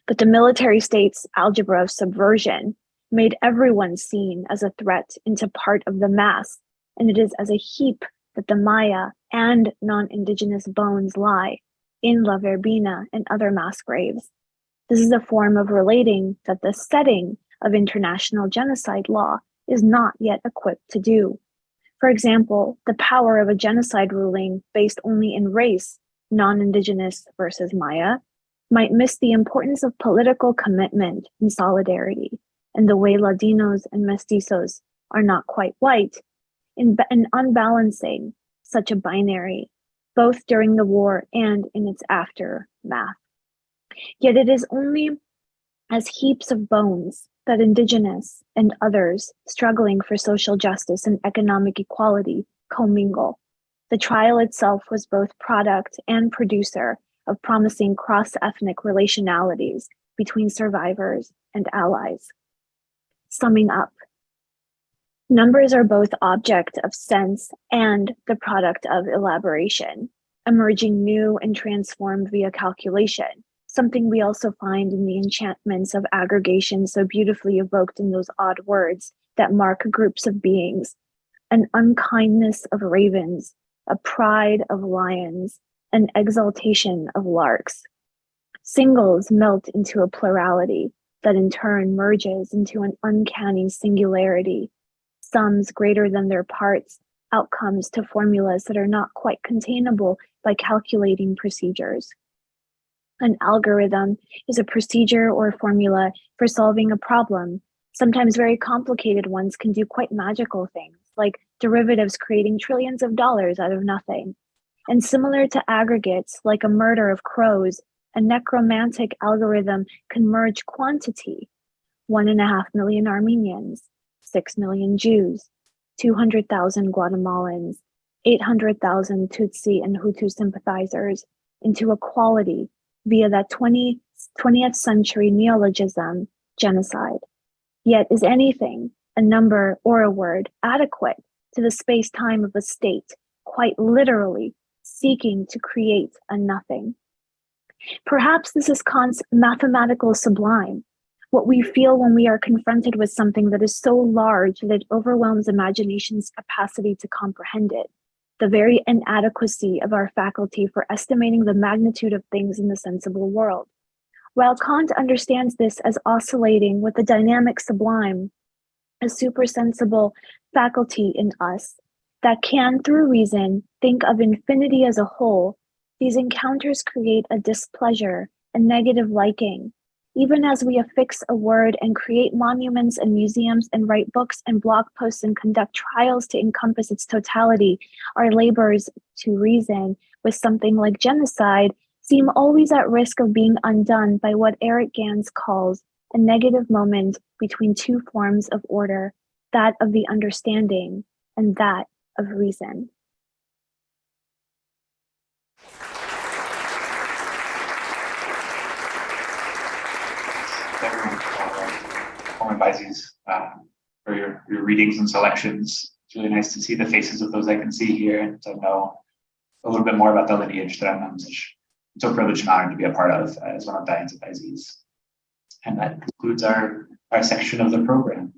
But the military state's algebra of subversion made everyone seen as a threat into part of the mass, and it is as a heap that the Maya and non-indigenous bones lie in La Verbena and other mass graves. This is a form of relating that the setting of international genocide law is not yet equipped to do. For example, the power of a genocide ruling based only in race, non-indigenous versus Maya, might miss the importance of political commitment and solidarity, and the way Ladinos and mestizos are not quite white, in unbalancing such a binary, both during the war and in its aftermath. Yet it is only as heaps of bones that indigenous and others struggling for social justice and economic equality commingle. The trial itself was both product and producer of promising cross-ethnic relationalities between survivors and allies. Summing up, numbers are both object of sense and the product of elaboration, emerging new and transformed via calculation, something we also find in the enchantments of aggregation so beautifully evoked in those odd words that mark groups of beings, an unkindness of ravens, a pride of lions, an exaltation of larks. Singles melt into a plurality that in turn merges into an uncanny singularity, sums greater than their parts, outcomes to formulas that are not quite containable by calculating procedures. An algorithm is a procedure or formula for solving a problem. Sometimes very complicated ones can do quite magical things, like derivatives creating trillions of dollars out of nothing. And similar to aggregates, like a murder of crows, a necromantic algorithm can merge quantity, 1.5 million Armenians, 6 million Jews, 200,000 Guatemalans, 800,000 Tutsi and Hutu sympathizers, into a quality via that 20th century neologism, genocide. Yet is anything, a number or a word, adequate to the space-time of a state, quite literally seeking to create a nothing? Perhaps this is Kant's mathematical sublime, what we feel when we are confronted with something that is so large that it overwhelms imagination's capacity to comprehend it, the very inadequacy of our faculty for estimating the magnitude of things in the sensible world. While Kant understands this as oscillating with the dynamic sublime, a supersensible faculty in us that can, through reason, think of infinity as a whole, these encounters create a displeasure, a negative liking. Even as we affix a word and create monuments and museums and write books and blog posts and conduct trials to encompass its totality, our labors to reason with something like genocide seem always at risk of being undone by what Eric Gans calls a negative moment between two forms of order, that of the understanding and that of reason. Everyone, advisees for your readings and selections. It's really nice to see the faces of those I can see here and to know a little bit more about the lineage that I'm so privileged and honored to be a part of as one of Diane's advisees. And that concludes our section of the program.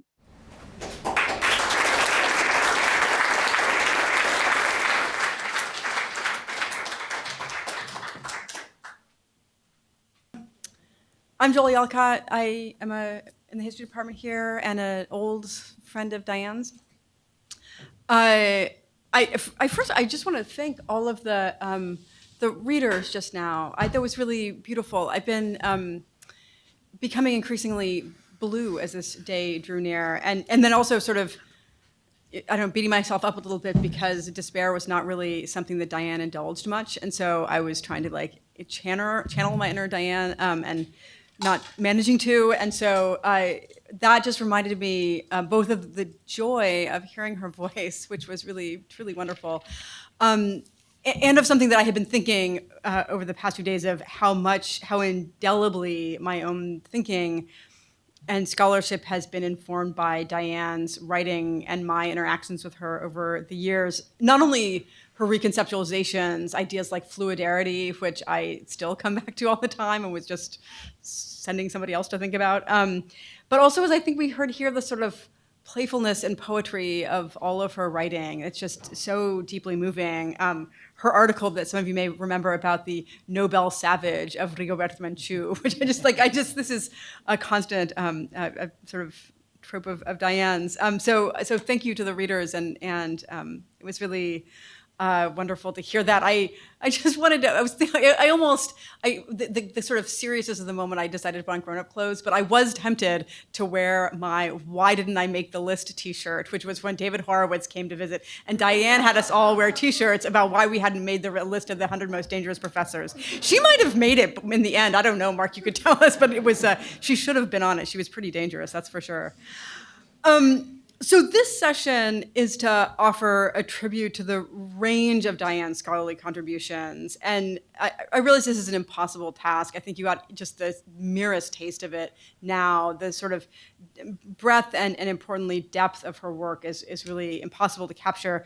I'm Jolie Alcott. I am in the history department here and an old friend of Diane's. I just want to thank all of the readers just now. I thought it was really beautiful. I've been becoming increasingly blue as this day drew near, and then also sort of, I don't know, beating myself up a little bit because despair was not really something that Diane indulged much, and so I was trying to like channel my inner Diane and not managing to, and so that just reminded me both of the joy of hearing her voice, which was really truly wonderful, and of something that I had been thinking over the past few days of how indelibly my own thinking and scholarship has been informed by Diane's writing and my interactions with her over the years. Not only her reconceptualizations, ideas like fluidarity, which I still come back to all the time and was just sending somebody else to think about. But also, as I think we heard here, the sort of playfulness and poetry of all of her writing. It's just so deeply moving. Her article that some of you may remember about the Nobel savage of Rigobert Menchú, which this is a constant a sort of trope of Diane's. So thank you to the readers, and it was really wonderful to hear that. I just wanted to, the sort of seriousness of the moment, I decided to put on grown-up clothes, but I was tempted to wear my "Why Didn't I Make the List" t-shirt, which was when David Horowitz came to visit, and Diane had us all wear t-shirts about why we hadn't made the list of the 100 most dangerous professors. She might have made it in the end. I don't know, Mark, you could tell us, but it was, she should have been on it. She was pretty dangerous, that's for sure. So this session is to offer a tribute to the range of Diane's scholarly contributions. And I realize this is an impossible task. I think you got just the merest taste of it now. The sort of breadth and importantly, depth of her work is really impossible to capture.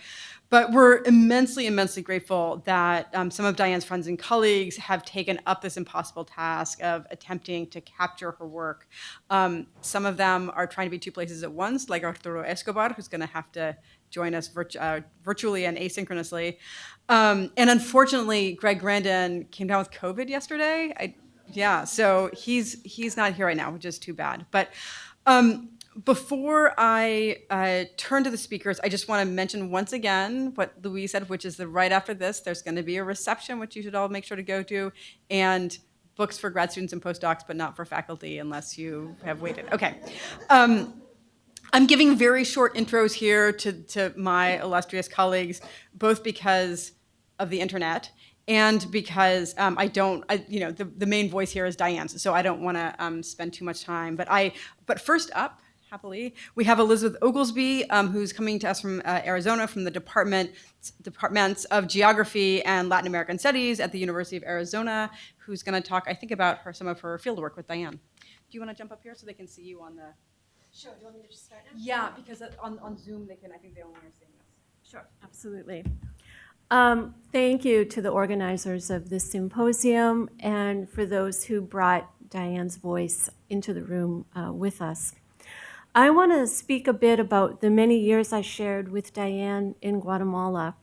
But we're immensely, immensely grateful that some of Diane's friends and colleagues have taken up this impossible task of attempting to capture her work. Some of them are trying to be two places at once, like Arturo Escobar, who's going to have to join us virtually and asynchronously. And unfortunately, Greg Grandin came down with COVID yesterday. So he's not here right now, which is too bad. But before I turn to the speakers, I just want to mention once again what Louise said, which is that right after this, there's going to be a reception, which you should all make sure to go to, and books for grad students and postdocs, but not for faculty unless you have waited. Okay. I'm giving very short intros here to my illustrious colleagues, both because of the internet and because the main voice here is Diane's, so I don't want to spend too much time. But first up, happily, we have Elizabeth Oglesby, who's coming to us from Arizona, from the departments of Geography and Latin American Studies at the University of Arizona, who's going to talk, I think, about some of her fieldwork with Diane. Do you want to jump up here so they can see you on the? Sure. Do you want me to just start now? Yeah, because on Zoom I think they only are seeing us. Sure, absolutely. Thank you to the organizers of this symposium and for those who brought Diane's voice into the room with us. I want to speak a bit about the many years I shared with Diane in Guatemala.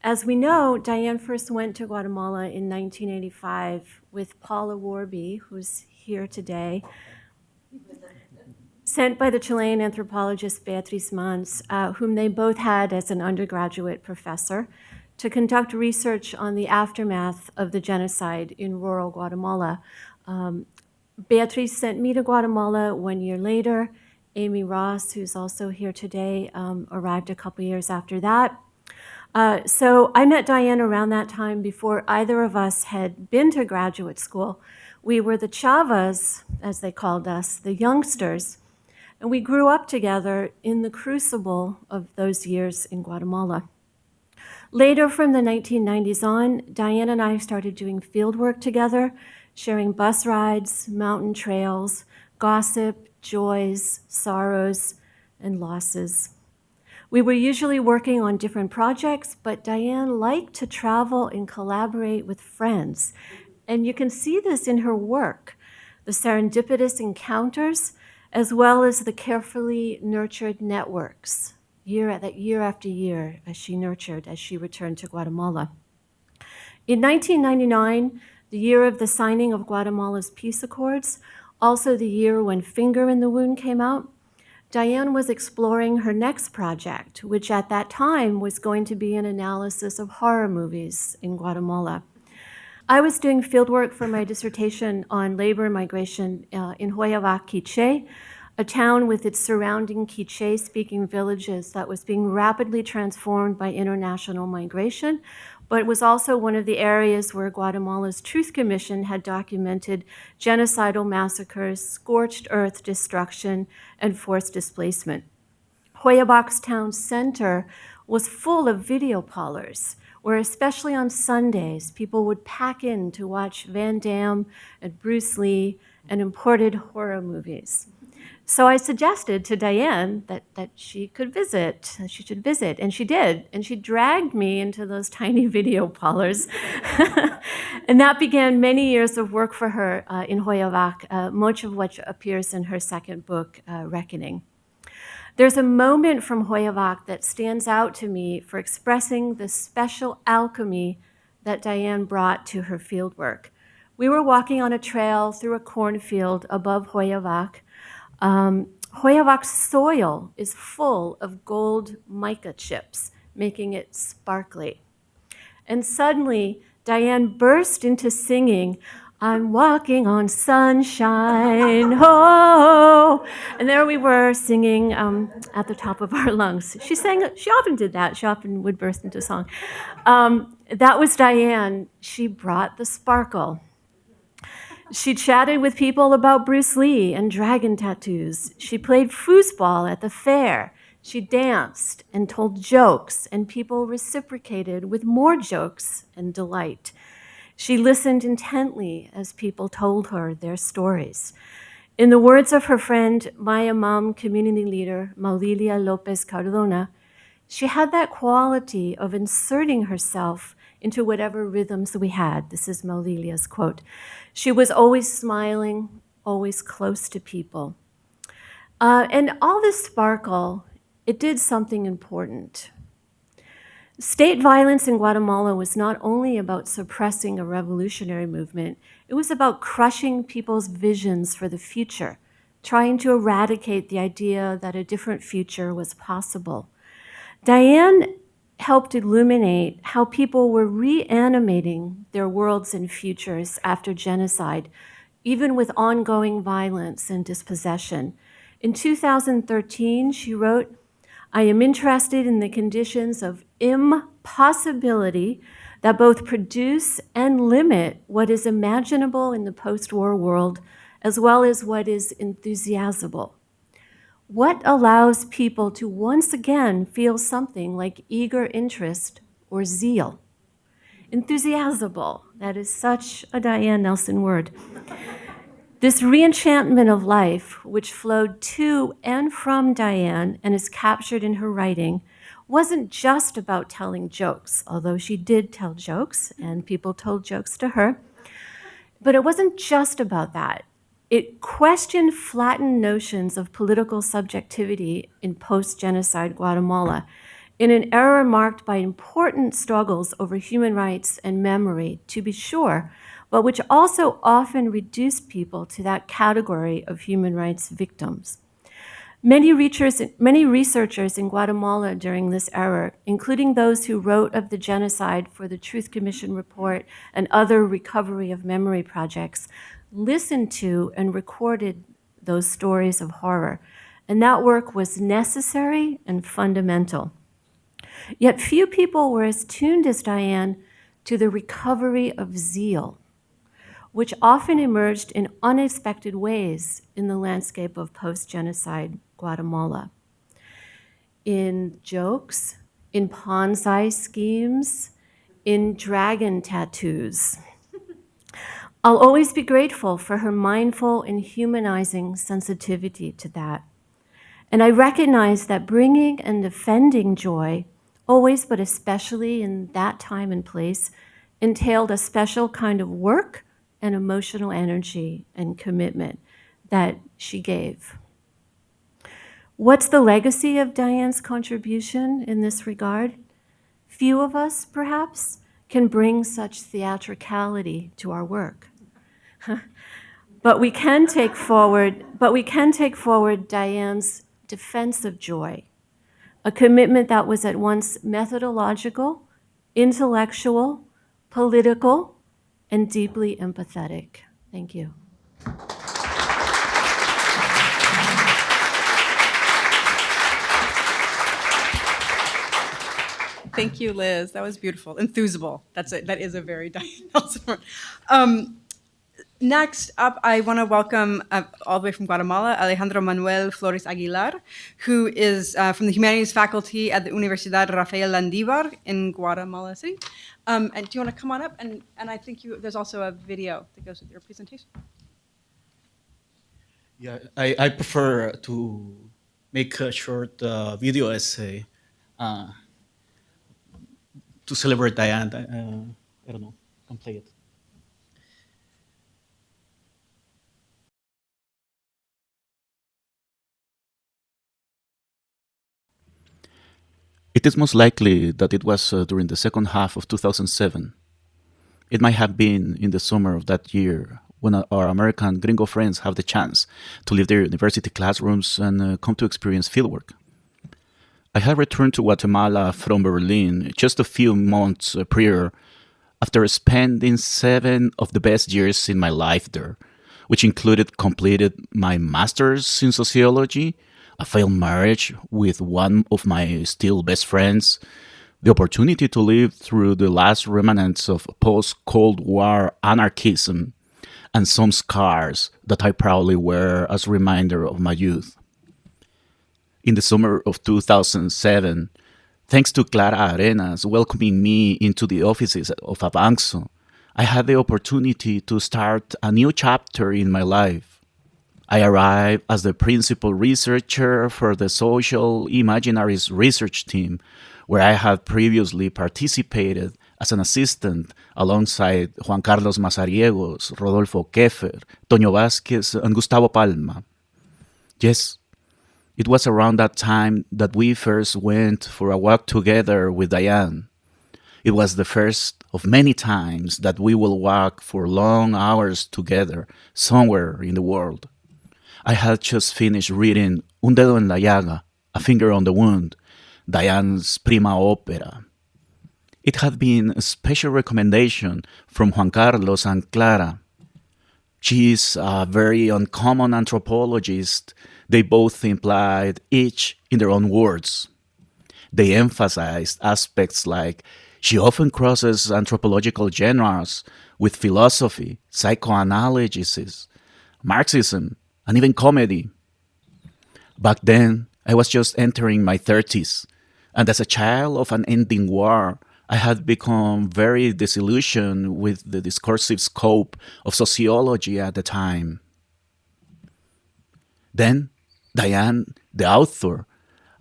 As we know, Diane first went to Guatemala in 1985 with Paula Warby, who's here today, sent by the Chilean anthropologist Beatriz Mans, whom they both had as an undergraduate professor, to conduct research on the aftermath of the genocide in rural Guatemala. Beatriz sent me to Guatemala 1 year later. Amy Ross, who's also here today, arrived a couple years after that. So I met Diane around that time before either of us had been to graduate school. We were the chavas, as they called us, the youngsters, and we grew up together in the crucible of those years in Guatemala. Later, from the 1990s on, Diane and I started doing field work together, sharing bus rides, mountain trails, gossip, joys, sorrows, and losses. We were usually working on different projects, but Diane liked to travel and collaborate with friends. And you can see this in her work, the serendipitous encounters, as well as the carefully nurtured networks, year after year, as she returned to Guatemala. In 1999, the year of the signing of Guatemala's peace accords, also the year when Finger in the Wound came out, Diane was exploring her next project, which at that time was going to be an analysis of horror movies in Guatemala. I was doing fieldwork for my dissertation on labor migration in Huayavac, Quiché, a town with its surrounding Quiché-speaking villages that was being rapidly transformed by international migration, but it was also one of the areas where Guatemala's Truth Commission had documented genocidal massacres, scorched earth destruction, and forced displacement. Huayavac's town center was full of video parlors, where especially on Sundays, people would pack in to watch Van Damme and Bruce Lee and imported horror movies. So I suggested to Diane that she should visit, and she did. And she dragged me into those tiny video parlors. And that began many years of work for her in Hoyavak, much of which appears in her second book, Reckoning. There's a moment from Hoyavak that stands out to me for expressing the special alchemy that Diane brought to her fieldwork. We were walking on a trail through a cornfield above Hoyavak. Hoyavak's soil is full of gold mica chips, making it sparkly. And suddenly, Diane burst into singing, "I'm walking on sunshine, oh." And there we were singing at the top of our lungs. She often did that. She often would burst into song. That was Diane. She brought the sparkle. She chatted with people about Bruce Lee and dragon tattoos. She played foosball at the fair. She danced and told jokes, and people reciprocated with more jokes and delight. She listened intently as people told her their stories. In the words of her friend, Maya Mom community leader, Maulilia Lopez Cardona, she had that quality of inserting herself into whatever rhythms we had. This is Maulilia's quote. She was always smiling, always close to people. And all this sparkle, it did something important. State violence in Guatemala was not only about suppressing a revolutionary movement, it was about crushing people's visions for the future, trying to eradicate the idea that a different future was possible. Diane helped illuminate how people were reanimating their worlds and futures after genocide, even with ongoing violence and dispossession. In 2013, she wrote, "I am interested in the conditions of impossibility that both produce and limit what is imaginable in the post-war world, as well as what is enthusiasable. What allows people to once again feel something like eager interest or zeal?" Enthusiasable, that is such a Diane Nelson word. This reenchantment of life, which flowed to and from Diane and is captured in her writing, wasn't just about telling jokes, although she did tell jokes and people told jokes to her. But it wasn't just about that. It questioned flattened notions of political subjectivity in post-genocide Guatemala in an era marked by important struggles over human rights and memory, to be sure, but which also often reduced people to that category of human rights victims. Many researchers in Guatemala during this era, including those who wrote of the genocide for the Truth Commission report and other recovery of memory projects, listened to and recorded those stories of horror. And that work was necessary and fundamental. Yet few people were as tuned as Diane to the recovery of zeal, which often emerged in unexpected ways in the landscape of post-genocide Guatemala. In jokes, in bonsai schemes, in dragon tattoos. I'll always be grateful for her mindful and humanizing sensitivity to that. And I recognize that bringing and defending joy, always but especially in that time and place, entailed a special kind of work and emotional energy and commitment that she gave. What's the legacy of Diane's contribution in this regard? Few of us, perhaps, can bring such theatricality to our work. But we can take forward Diane's defense of joy, a commitment that was at once methodological, intellectual, political, and deeply empathetic. Thank you. Thank you, Liz. That was beautiful. Enthusable. That is a very Diane Nelson word. Next up, I want to welcome all the way from Guatemala, Alejandro Manuel Flores Aguilar, who is from the Humanities faculty at the Universidad Rafael Landívar in Guatemala City. And do you want to come on up? And I think there's also a video that goes with your presentation. Yeah, I prefer to make a short video essay uh, to celebrate Diane. I don't know, can play it. It is most likely that it was during the second half of 2007. It might have been in the summer of that year when our American gringo friends have the chance to leave their university classrooms and come to experience fieldwork. I had returned to Guatemala from Berlin just a few months prior after spending 7 of the best years in my life there, which included completed my master's in sociology, a failed marriage with one of my still best friends, the opportunity to live through the last remnants of post-Cold War anarchism, and some scars that I proudly wear as a reminder of my youth. In the summer of 2007, thanks to Clara Arenas welcoming me into the offices of Avanxo, I had the opportunity to start a new chapter in my life. I arrived as the principal researcher for the Social Imaginaries research team, where I had previously participated as an assistant alongside Juan Carlos Mazariegos, Rodolfo Keffer, Toño Vázquez, and Gustavo Palma. Yes, it was around that time that we first went for a walk together with Diane. It was the first of many times that we will walk for long hours together somewhere in the world. I had just finished reading Un dedo en la llaga, A Finger on the Wound, Diane's prima opera. It had been a special recommendation from Juan Carlos and Clara. She is a very uncommon anthropologist, they both implied each in their own words. They emphasized aspects like she often crosses anthropological genres with philosophy, psychoanalysis, Marxism, and even comedy. Back then, I was just entering my 30s, and as a child of an ending war, I had become very disillusioned with the discursive scope of sociology at the time. Then, Diane, the author,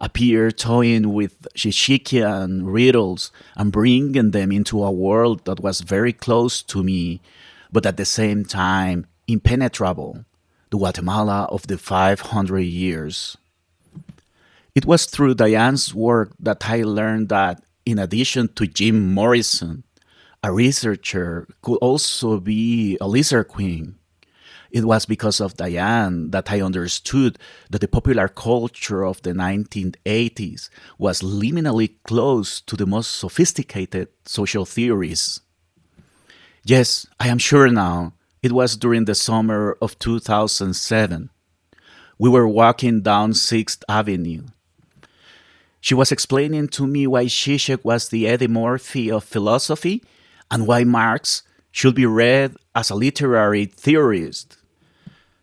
appeared toying with Shishikian riddles and bringing them into a world that was very close to me, but at the same time impenetrable, the Guatemala of the 500 years. It was through Diane's work that I learned that, in addition to Jim Morrison, a researcher could also be a lizard queen. It was because of Diane that I understood that the popular culture of the 1980s was liminally close to the most sophisticated social theories. Yes, I am sure now, it was during the summer of 2007. We were walking down 6th Avenue. She was explaining to me why Zizek was the Eddie Murphy of philosophy and why Marx should be read as a literary theorist.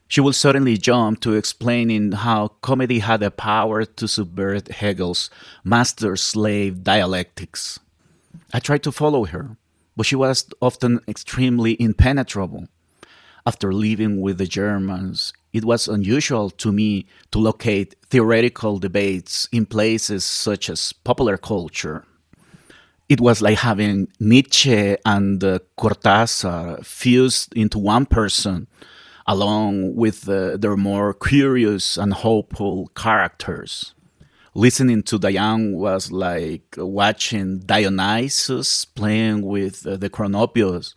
She will suddenly jump to explaining how comedy had the power to subvert Hegel's master-slave dialectics. I tried to follow her, but she was often extremely impenetrable. After living with the Germans, it was unusual to me to locate theoretical debates in places such as popular culture. It was like having Nietzsche and Cortázar fused into one person, along with their more curious and hopeful characters. Listening to Diane was like watching Dionysus playing with the Chronopios.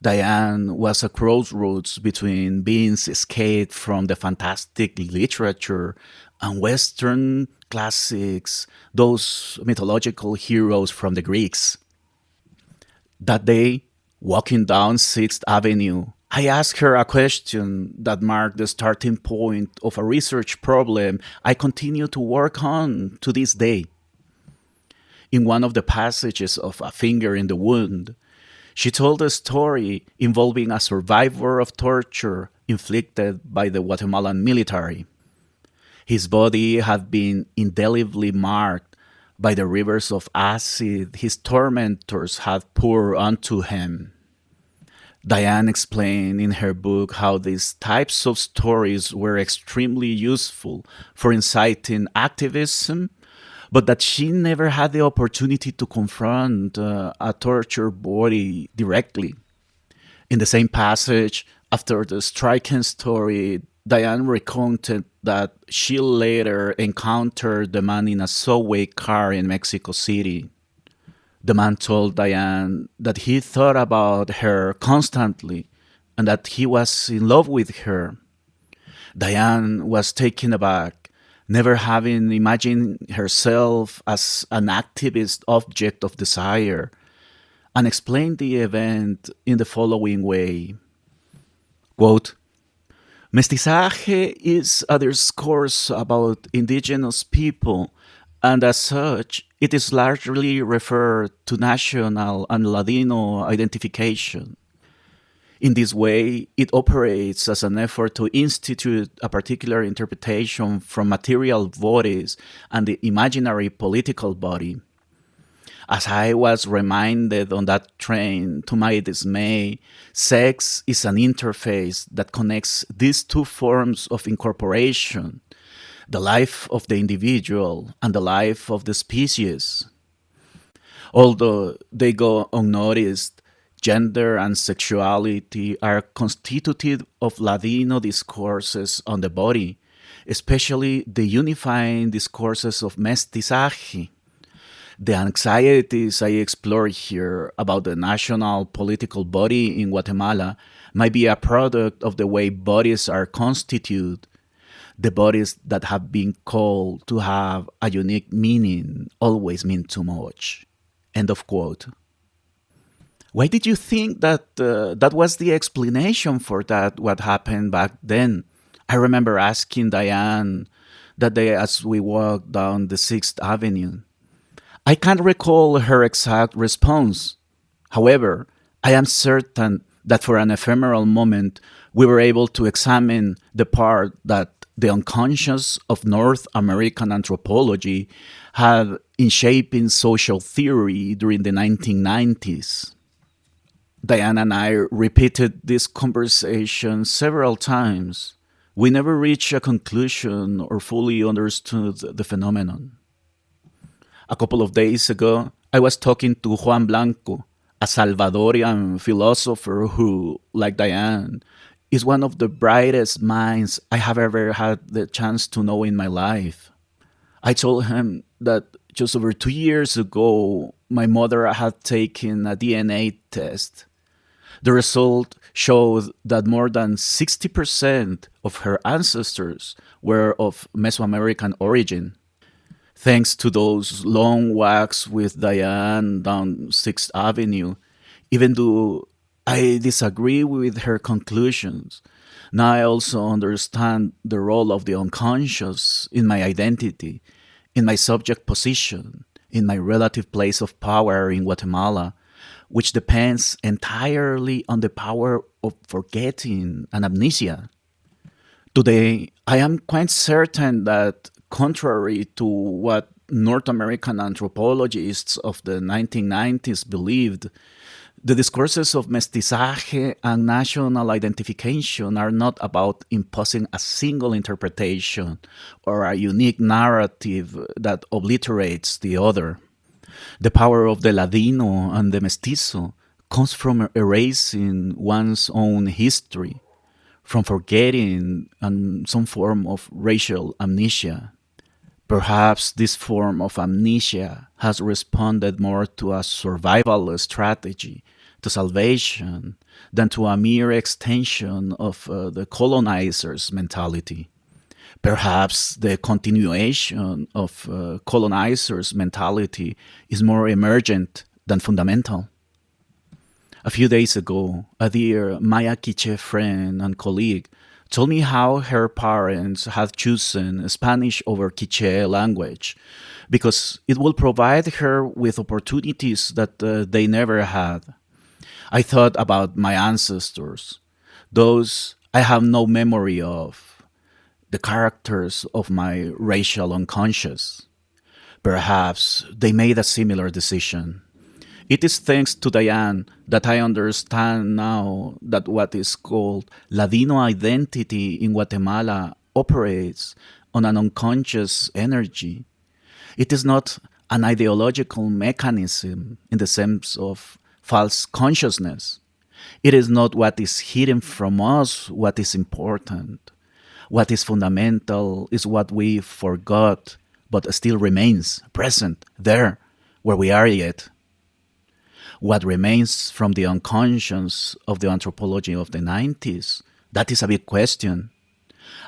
Diane was a crossroads between beings escaped from the fantastic literature and Western classics, those mythological heroes from the Greeks. That day, walking down 6th Avenue, I asked her a question that marked the starting point of a research problem I continue to work on to this day. In one of the passages of A Finger in the Wound, she told a story involving a survivor of torture inflicted by the Guatemalan military. His body had been indelibly marked by the rivers of acid his tormentors had poured onto him. Diane explained in her book how these types of stories were extremely useful for inciting activism, but that she never had the opportunity to confront a tortured body directly. In the same passage, after the striking story, Diane recounted that she later encountered the man in a subway car in Mexico City. The man told Diane that he thought about her constantly and that he was in love with her. Diane was taken aback, never having imagined herself as an activist object of desire, and explained the event in the following way. Quote, Mestizaje is a discourse about indigenous people, and as such, it is largely referred to national and Ladino identification. In this way, it operates as an effort to institute a particular interpretation from material bodies and the imaginary political body. As I was reminded on that train, to my dismay, sex is an interface that connects these two forms of incorporation, the life of the individual and the life of the species. Although they go unnoticed, gender and sexuality are constitutive of Ladino discourses on the body, especially the unifying discourses of mestizaje. The anxieties I explore here about the national political body in Guatemala might be a product of the way bodies are constituted, the bodies that have been called to have a unique meaning always mean too much. End of quote. Why did you think that that was the explanation for that, what happened back then? I remember asking Diane that day as we walked down the 6th Avenue. I can't recall her exact response. However, I am certain that for an ephemeral moment, we were able to examine the part that the unconscious of North American anthropology had in shaping social theory during the 1990s. Diane and I repeated this conversation several times. We never reached a conclusion or fully understood the phenomenon. A couple of days ago, I was talking to Juan Blanco, a Salvadorian philosopher who, like Diane, is one of the brightest minds I have ever had the chance to know in my life. I told him that just over 2 years ago, my mother had taken a DNA test. The result showed that more than 60% of her ancestors were of Mesoamerican origin. Thanks to those long walks with Diane down 6th Avenue, even though I disagree with her conclusions, now I also understand the role of the unconscious in my identity, in my subject position, in my relative place of power in Guatemala, which depends entirely on the power of forgetting and amnesia. Today, I am quite certain that, contrary to what North American anthropologists of the 1990s believed, the discourses of mestizaje and national identification are not about imposing a single interpretation or a unique narrative that obliterates the other. The power of the Ladino and the mestizo comes from erasing one's own history, from forgetting and some form of racial amnesia. Perhaps this form of amnesia has responded more to a survival strategy, to salvation, than to a mere extension of the colonizer's mentality. Perhaps the continuation of colonizers' mentality is more emergent than fundamental. A few days ago, a dear Maya Quiche friend and colleague told me how her parents had chosen Spanish over Quiche language because it will provide her with opportunities that they never had. I thought about my ancestors, those I have no memory of, the characters of my racial unconscious. Perhaps they made a similar decision. It is thanks to Diane that I understand now that what is called Ladino identity in Guatemala operates on an unconscious energy. It is not an ideological mechanism in the sense of false consciousness. It is not what is hidden from us what is important. What is fundamental is what we forgot, but still remains present there where we are yet. What remains from the unconscious of the anthropology of the 90s? That is a big question.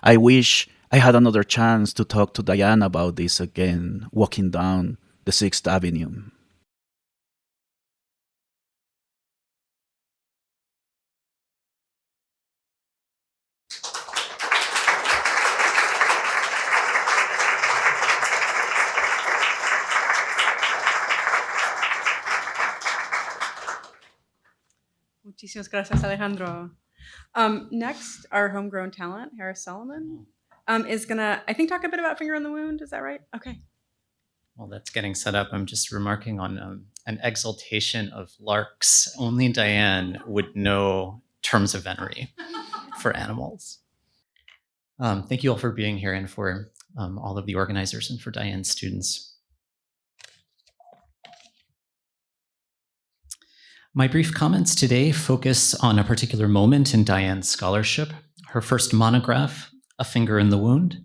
I wish I had another chance to talk to Diane about this again, walking down the 6th Avenue. Muchísimas gracias, Alejandro. Next, our homegrown talent, Harris Solomon, is gonna, I think, talk a bit about Finger in the Wound. Is that right? Okay. Well, that's getting set up. I'm just remarking on an exaltation of larks. Only Diane would know terms of venery for animals. Thank you all for being here and for all of the organizers and for Diane's students. My brief comments today focus on a particular moment in Diane's scholarship, her first monograph, A Finger in the Wound,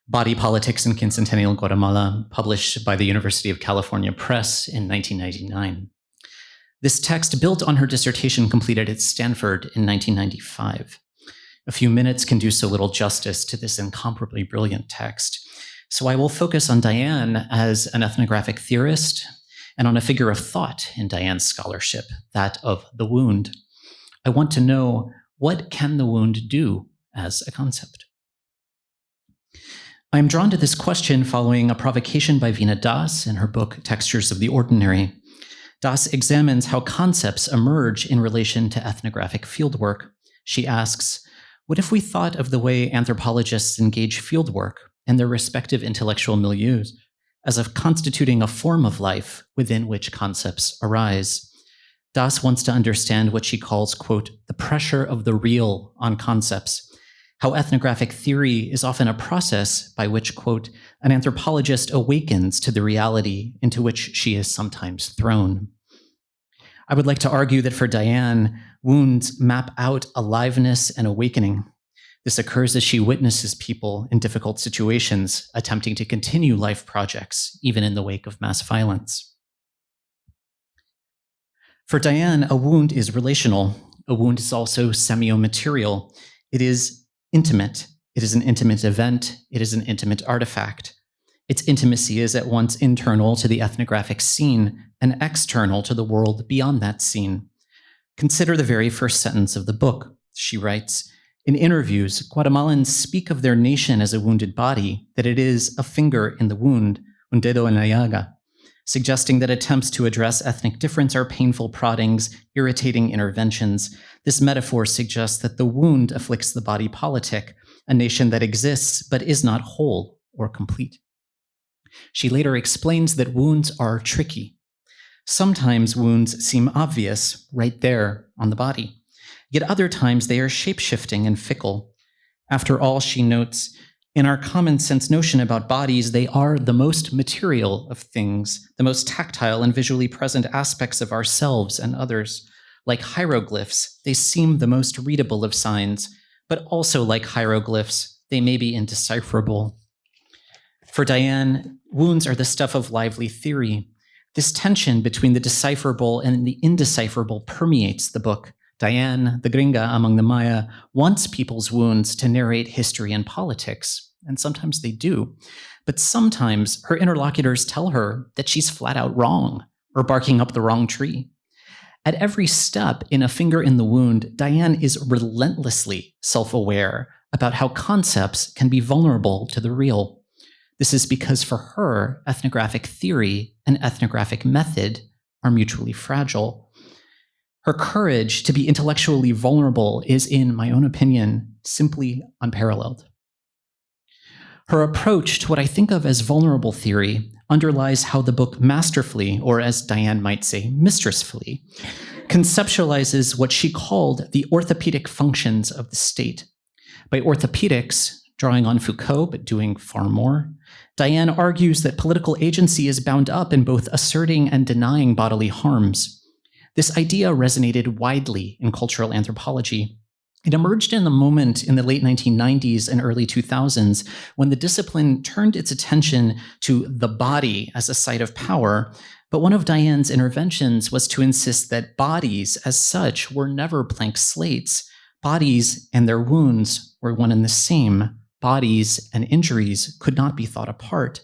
Body Politics in Quincentennial Guatemala, published by the University of California Press in 1999. This text built on her dissertation completed at Stanford in 1995. A few minutes can do so little justice to this incomparably brilliant text, so I will focus on Diane as an ethnographic theorist and on a figure of thought in Diane's scholarship, that of the wound. I want to know, what can the wound do as a concept? I am drawn to this question following a provocation by Veena Das in her book, Textures of the Ordinary. Das examines how concepts emerge in relation to ethnographic fieldwork. She asks, what if we thought of the way anthropologists engage fieldwork and their respective intellectual milieus as of constituting a form of life within which concepts arise? Das wants to understand what she calls, quote, the pressure of the real on concepts, how ethnographic theory is often a process by which, quote, an anthropologist awakens to the reality into which she is sometimes thrown. I would like to argue that for Diane, wounds map out aliveness and awakening. This occurs as she witnesses people in difficult situations attempting to continue life projects, even in the wake of mass violence. For Diane, a wound is relational. A wound is also semiomaterial. It is intimate. It is an intimate event. It is an intimate artifact. Its intimacy is at once internal to the ethnographic scene and external to the world beyond that scene. Consider the very first sentence of the book. She writes, in interviews, Guatemalans speak of their nation as a wounded body, that it is a finger in the wound, un dedo en la llaga, suggesting that attempts to address ethnic difference are painful proddings, irritating interventions. This metaphor suggests that the wound afflicts the body politic, a nation that exists but is not whole or complete. She later explains that wounds are tricky. Sometimes wounds seem obvious, right there on the body. Yet other times they are shape-shifting and fickle. After all, she notes, in our common sense notion about bodies, they are the most material of things, the most tactile and visually present aspects of ourselves and others. Like hieroglyphs, they seem the most readable of signs, but also like hieroglyphs, they may be indecipherable. For Diane, wounds are the stuff of lively theory. This tension between the decipherable and the indecipherable permeates the book. Diane, the gringa among the Maya, wants people's wounds to narrate history and politics, and sometimes they do. But sometimes her interlocutors tell her that she's flat out wrong or barking up the wrong tree. At every step in A Finger in the Wound, Diane is relentlessly self-aware about how concepts can be vulnerable to the real. This is because for her, ethnographic theory and ethnographic method are mutually fragile. Her courage to be intellectually vulnerable is, in my own opinion, simply unparalleled. Her approach to what I think of as vulnerable theory, underlies how the book masterfully, or as Diane might say, mistressfully, conceptualizes what she called the orthopedic functions of the state. By orthopedics, drawing on Foucault, but doing far more, Diane argues that political agency is bound up in both asserting and denying bodily harms. This idea resonated widely in cultural anthropology. It emerged in a moment in the late 1990s and early 2000s when the discipline turned its attention to the body as a site of power. But one of Diane's interventions was to insist that bodies as such were never blank slates. Bodies and their wounds were one and the same. Bodies and injuries could not be thought apart.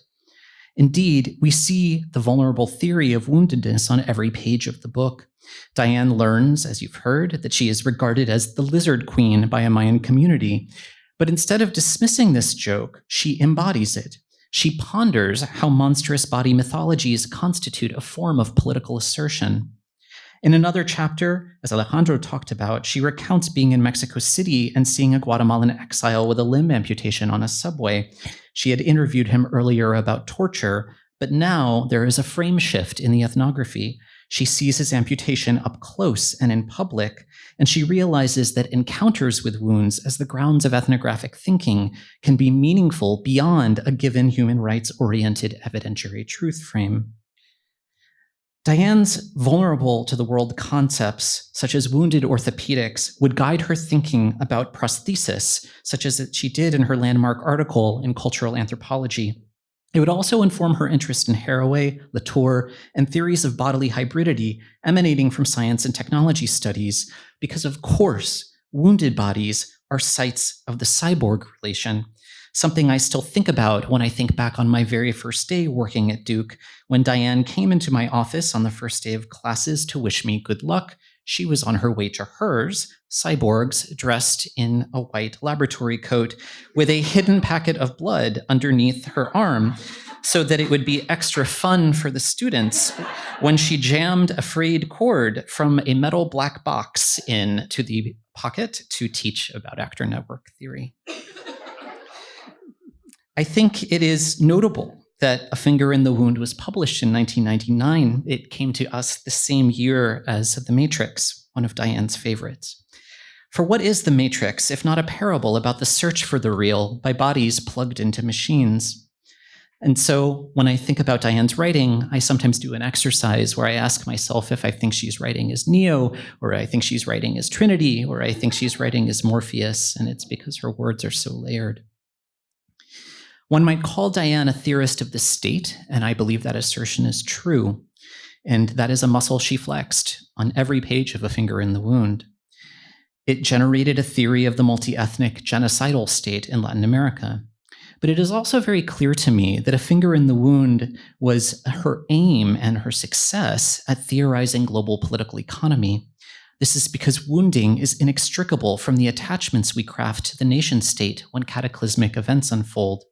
Indeed, we see the vulnerable theory of woundedness on every page of the book. Diane learns, as you've heard, that she is regarded as the lizard queen by a Mayan community. But instead of dismissing this joke, she embodies it. She ponders how monstrous body mythologies constitute a form of political assertion. In another chapter, as Alejandro talked about, she recounts being in Mexico City and seeing a Guatemalan exile with a limb amputation on a subway. She had interviewed him earlier about torture, but now there is a frame shift in the ethnography. She sees his amputation up close and in public, and she realizes that encounters with wounds as the grounds of ethnographic thinking can be meaningful beyond a given human rights-oriented evidentiary truth frame. Diane's vulnerable to the world concepts, such as wounded orthopedics, would guide her thinking about prosthesis, such as she did in her landmark article in Cultural Anthropology. It would also inform her interest in Haraway, Latour, and theories of bodily hybridity emanating from science and technology studies, because of course, wounded bodies are sites of the cyborg relation, something I still think about when I think back on my very first day working at Duke. When Diane came into my office on the first day of classes to wish me good luck, she was on her way to hers, cyborgs dressed in a white laboratory coat with a hidden packet of blood underneath her arm so that it would be extra fun for the students when she jammed a frayed cord from a metal black box into the pocket to teach about actor network theory. I think it is notable that A Finger in the Wound was published in 1999. It came to us the same year as The Matrix, one of Diane's favorites. For what is The Matrix, if not a parable about the search for the real by bodies plugged into machines? And so when I think about Diane's writing, I sometimes do an exercise where I ask myself if I think she's writing as Neo, or I think she's writing as Trinity, or I think she's writing as Morpheus, and it's because her words are so layered. One might call Diane a theorist of the state, and I believe that assertion is true. And that is a muscle she flexed on every page of A Finger in the Wound. It generated a theory of the multi-ethnic genocidal state in Latin America. But it is also very clear to me that A Finger in the Wound was her aim and her success at theorizing global political economy. This is because wounding is inextricable from the attachments we craft to the nation state when cataclysmic events unfold.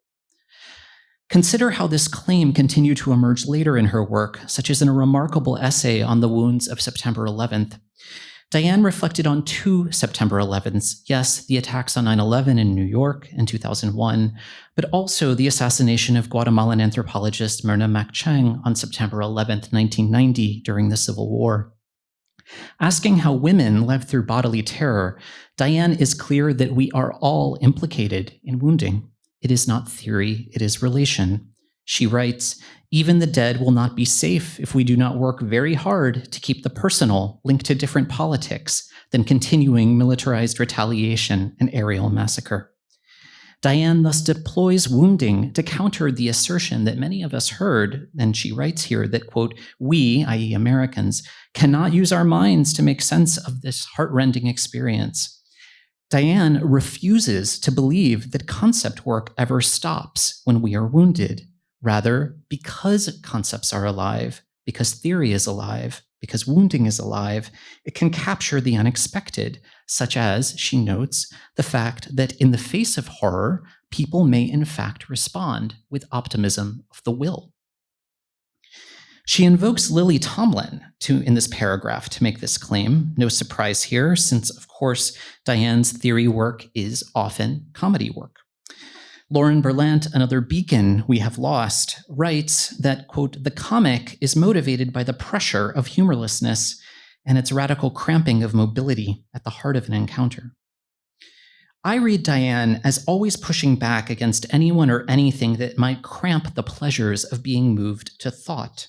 Consider how this claim continued to emerge later in her work, such as in a remarkable essay on the wounds of September 11th. Diane reflected on two September 11ths, yes, the attacks on 9/11 in New York in 2001, but also the assassination of Guatemalan anthropologist Myrna Mac-Chang on September 11th, 1990, during the Civil War. Asking how women lived through bodily terror, Diane is clear that we are all implicated in wounding. It is not theory, it is relation. She writes, "Even the dead will not be safe if we do not work very hard to keep the personal linked to different politics than continuing militarized retaliation and aerial massacre." Diane thus deploys wounding to counter the assertion that many of us heard, and she writes here that, quote, "We, i.e. Americans, cannot use our minds to make sense of this heart-rending experience." Diane refuses to believe that concept work ever stops when we are wounded. Rather, because concepts are alive, because theory is alive, because wounding is alive, it can capture the unexpected, such as, she notes, the fact that in the face of horror, people may in fact respond with optimism of the will. She invokes Lily Tomlin in this paragraph to make this claim. No surprise here, since, of course, Diane's theory work is often comedy work. Lauren Berlant, another beacon we have lost, writes that, quote, the comic is motivated by the pressure of humorlessness and its radical cramping of mobility at the heart of an encounter. I read Diane as always pushing back against anyone or anything that might cramp the pleasures of being moved to thought.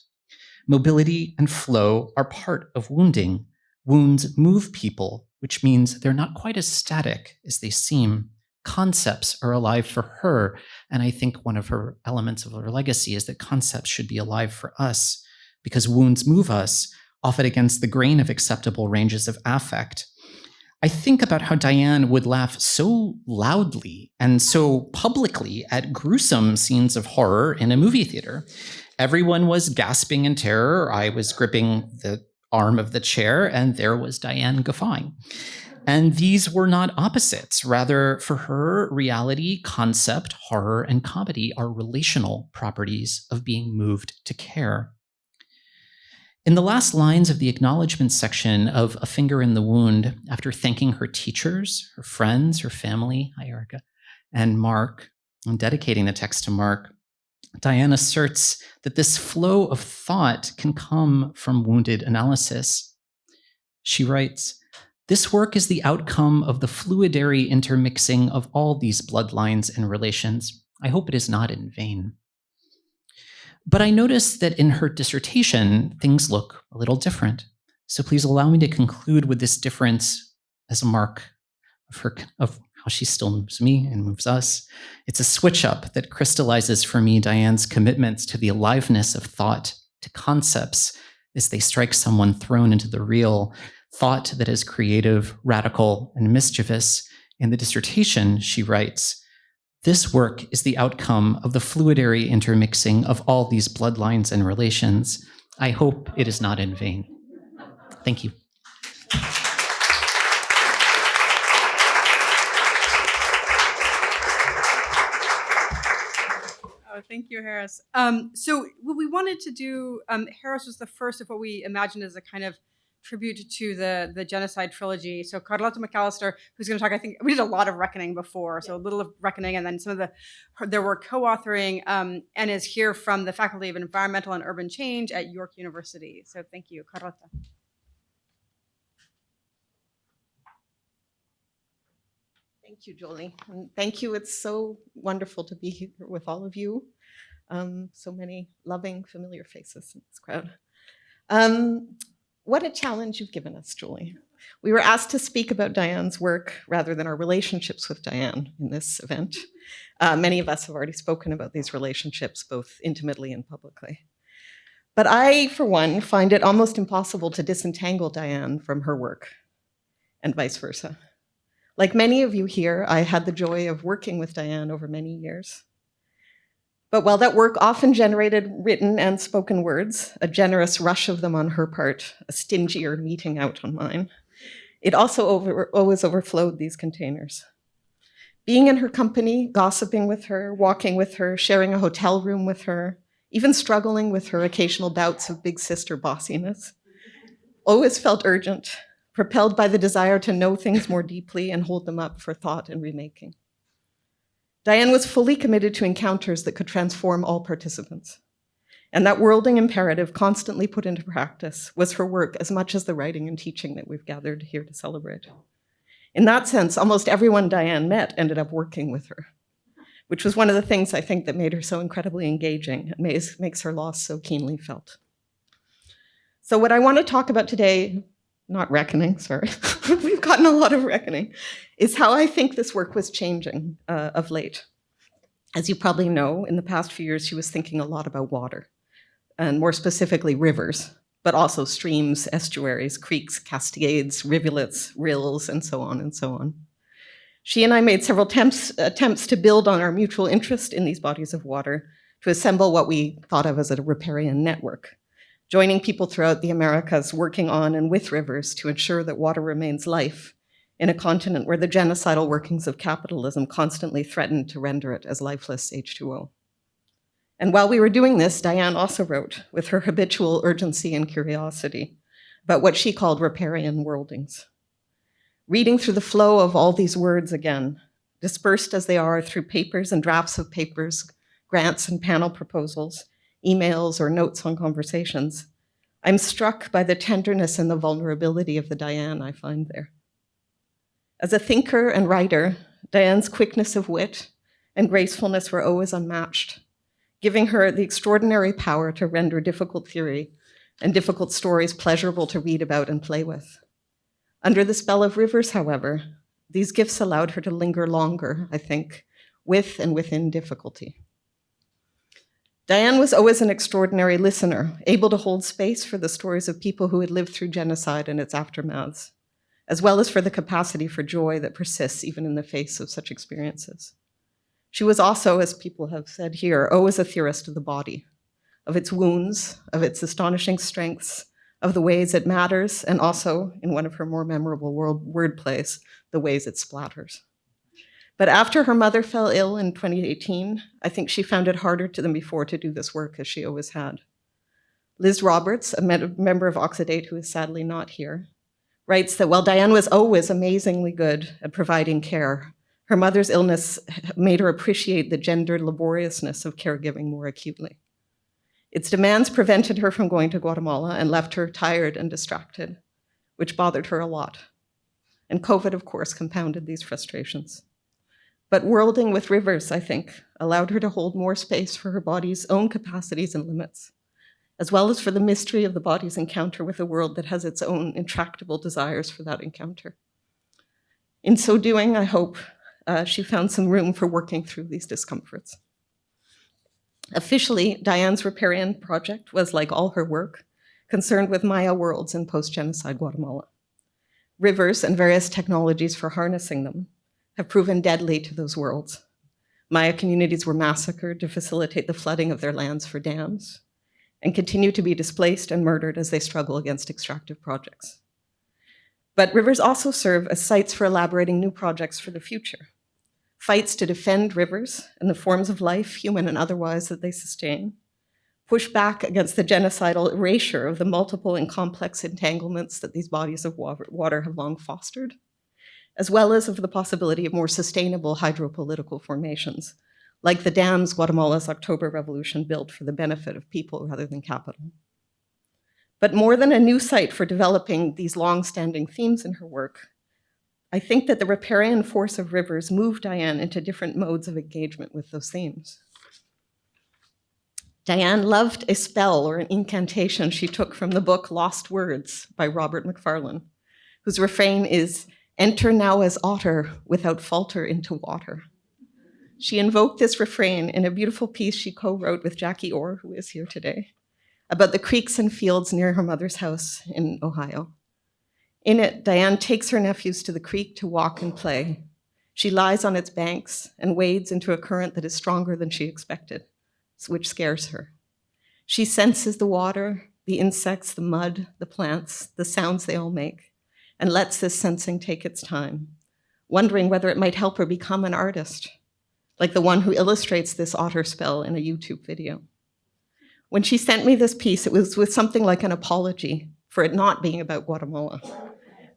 Mobility and flow are part of wounding. Wounds move people, which means they're not quite as static as they seem. Concepts are alive for her, and I think one of her elements of her legacy is that concepts should be alive for us, because wounds move us, often against the grain of acceptable ranges of affect. I think about how Diane would laugh so loudly and so publicly at gruesome scenes of horror in a movie theater. Everyone was gasping in terror. I was gripping the arm of the chair, and there was Diane guffawing. And these were not opposites. Rather, for her, reality, concept, horror, and comedy are relational properties of being moved to care. In the last lines of the acknowledgement section of A Finger in the Wound, after thanking her teachers, her friends, her family, hi Erika, and Mark, and dedicating the text to Mark, Diane asserts that this flow of thought can come from wounded analysis. She writes, this work is the outcome of the fluidary intermixing of all these bloodlines and relations. I hope it is not in vain. But I notice that in her dissertation, things look a little different. So please allow me to conclude with this difference as a mark of how she still moves me and moves us. It's a switch up that crystallizes for me Diane's commitments to the aliveness of thought, to concepts as they strike someone thrown into the real, thought that is creative, radical, and mischievous. In the dissertation, she writes, this work is the outcome of the fluidary intermixing of all these bloodlines and relations. I hope it is not in vain. Thank you. Oh, thank you, Harris. So what we wanted to do, Harris was the first of what we imagined as a kind of tribute to the Genocide trilogy. So Carlota McAllister, who's going to talk, I think we did a lot of Reckoning before, so a little of Reckoning, and then some of there were co-authoring, and is here from the Faculty of Environmental and Urban Change at York University. So thank you, Carlota. Thank you, Jolie. And thank you. It's so wonderful to be here with all of you. So many loving, familiar faces in this crowd. What a challenge you've given us, Julie. We were asked to speak about Diane's work rather than our relationships with Diane in this event. Many of us have already spoken about these relationships, both intimately and publicly. But I, for one, find it almost impossible to disentangle Diane from her work, and vice versa. Like many of you here, I had the joy of working with Diane over many years. But while that work often generated written and spoken words, a generous rush of them on her part, a stingier meeting out on mine, it also always overflowed these containers. Being in her company, gossiping with her, walking with her, sharing a hotel room with her, even struggling with her occasional bouts of big sister bossiness, always felt urgent, propelled by the desire to know things more deeply and hold them up for thought and remaking. Diane was fully committed to encounters that could transform all participants. And that worlding imperative, constantly put into practice, was her work as much as the writing and teaching that we've gathered here to celebrate. In that sense, almost everyone Diane met ended up working with her, which was one of the things I think that made her so incredibly engaging and makes her loss so keenly felt. So what I want to talk about today, not Reckoning, sorry, we've gotten a lot of Reckoning, is how I think this work was changing of late. As you probably know, in the past few years, she was thinking a lot about water, and more specifically rivers, but also streams, estuaries, creeks, cascades, rivulets, rills, and so on and so on. She and I made several attempts to build on our mutual interest in these bodies of water to assemble what we thought of as a riparian network, joining people throughout the Americas working on and with rivers to ensure that water remains life in a continent where the genocidal workings of capitalism constantly threatened to render it as lifeless H2O. And while we were doing this, Diane also wrote, with her habitual urgency and curiosity, about what she called riparian worldings. Reading through the flow of all these words again, dispersed as they are through papers and drafts of papers, grants and panel proposals, emails or notes on conversations, I'm struck by the tenderness and the vulnerability of the Diane I find there. As a thinker and writer, Diane's quickness of wit and gracefulness were always unmatched, giving her the extraordinary power to render difficult theory and difficult stories pleasurable to read about and play with. Under the spell of rivers, however, these gifts allowed her to linger longer, I think, with and within difficulty. Diane was always an extraordinary listener, able to hold space for the stories of people who had lived through genocide and its aftermaths, as well as for the capacity for joy that persists even in the face of such experiences. She was also, as people have said here, always a theorist of the body, of its wounds, of its astonishing strengths, of the ways it matters, and also, in one of her more memorable wordplays, the ways it splatters. But after her mother fell ill in 2018, I think she found it harder than before to do this work, as she always had. Liz Roberts, a member of Oxidate who is sadly not here, writes that while Diane was always amazingly good at providing care, her mother's illness made her appreciate the gendered laboriousness of caregiving more acutely. Its demands prevented her from going to Guatemala and left her tired and distracted, which bothered her a lot. And COVID, of course, compounded these frustrations. But worlding with rivers, I think, allowed her to hold more space for her body's own capacities and limits, as well as for the mystery of the body's encounter with a world that has its own intractable desires for that encounter. In so doing, I hope she found some room for working through these discomforts. Officially, Diane's Riparian project was, like all her work, concerned with Maya worlds in post-genocide Guatemala. Rivers and various technologies for harnessing them have proven deadly to those worlds. Maya communities were massacred to facilitate the flooding of their lands for dams, and continue to be displaced and murdered as they struggle against extractive projects. But rivers also serve as sites for elaborating new projects for the future. Fights to defend rivers and the forms of life, human and otherwise, that they sustain, push back against the genocidal erasure of the multiple and complex entanglements that these bodies of water have long fostered, as well as of the possibility of more sustainable hydropolitical formations, like the dams Guatemala's October Revolution built for the benefit of people rather than capital. But more than a new site for developing these long-standing themes in her work, I think that the riparian force of rivers moved Diane into different modes of engagement with those themes. Diane loved a spell or an incantation she took from the book Lost Words by Robert Macfarlane, whose refrain is, "Enter now as otter, without falter into water." She invoked this refrain in a beautiful piece she co-wrote with Jackie Orr, who is here today, about the creeks and fields near her mother's house in Ohio. In it, Diane takes her nephews to the creek to walk and play. She lies on its banks and wades into a current that is stronger than she expected, which scares her. She senses the water, the insects, the mud, the plants, the sounds they all make, and lets this sensing take its time, wondering whether it might help her become an artist, like the one who illustrates this otter spell in a YouTube video. When she sent me this piece, it was with something like an apology for it not being about Guatemala.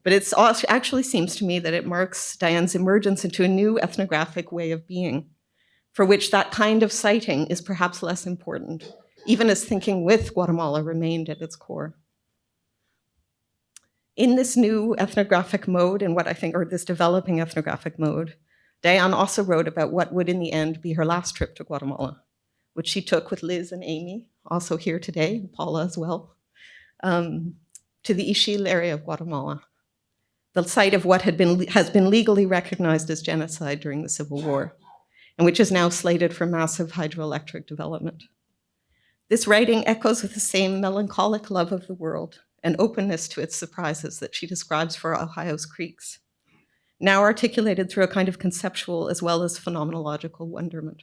But it actually seems to me that it marks Diane's emergence into a new ethnographic way of being, for which that kind of sighting is perhaps less important, even as thinking with Guatemala remained at its core. In this new ethnographic mode, and what I think, or this developing ethnographic mode, Diane also wrote about what would in the end be her last trip to Guatemala, which she took with Liz and Amy, also here today, and Paula as well, to the Ixil area of Guatemala, the site of what has been legally recognized as genocide during the Civil War, and which is now slated for massive hydroelectric development. This writing echoes with the same melancholic love of the world and openness to its surprises that she describes for Ohio's creeks, now articulated through a kind of conceptual as well as phenomenological wonderment.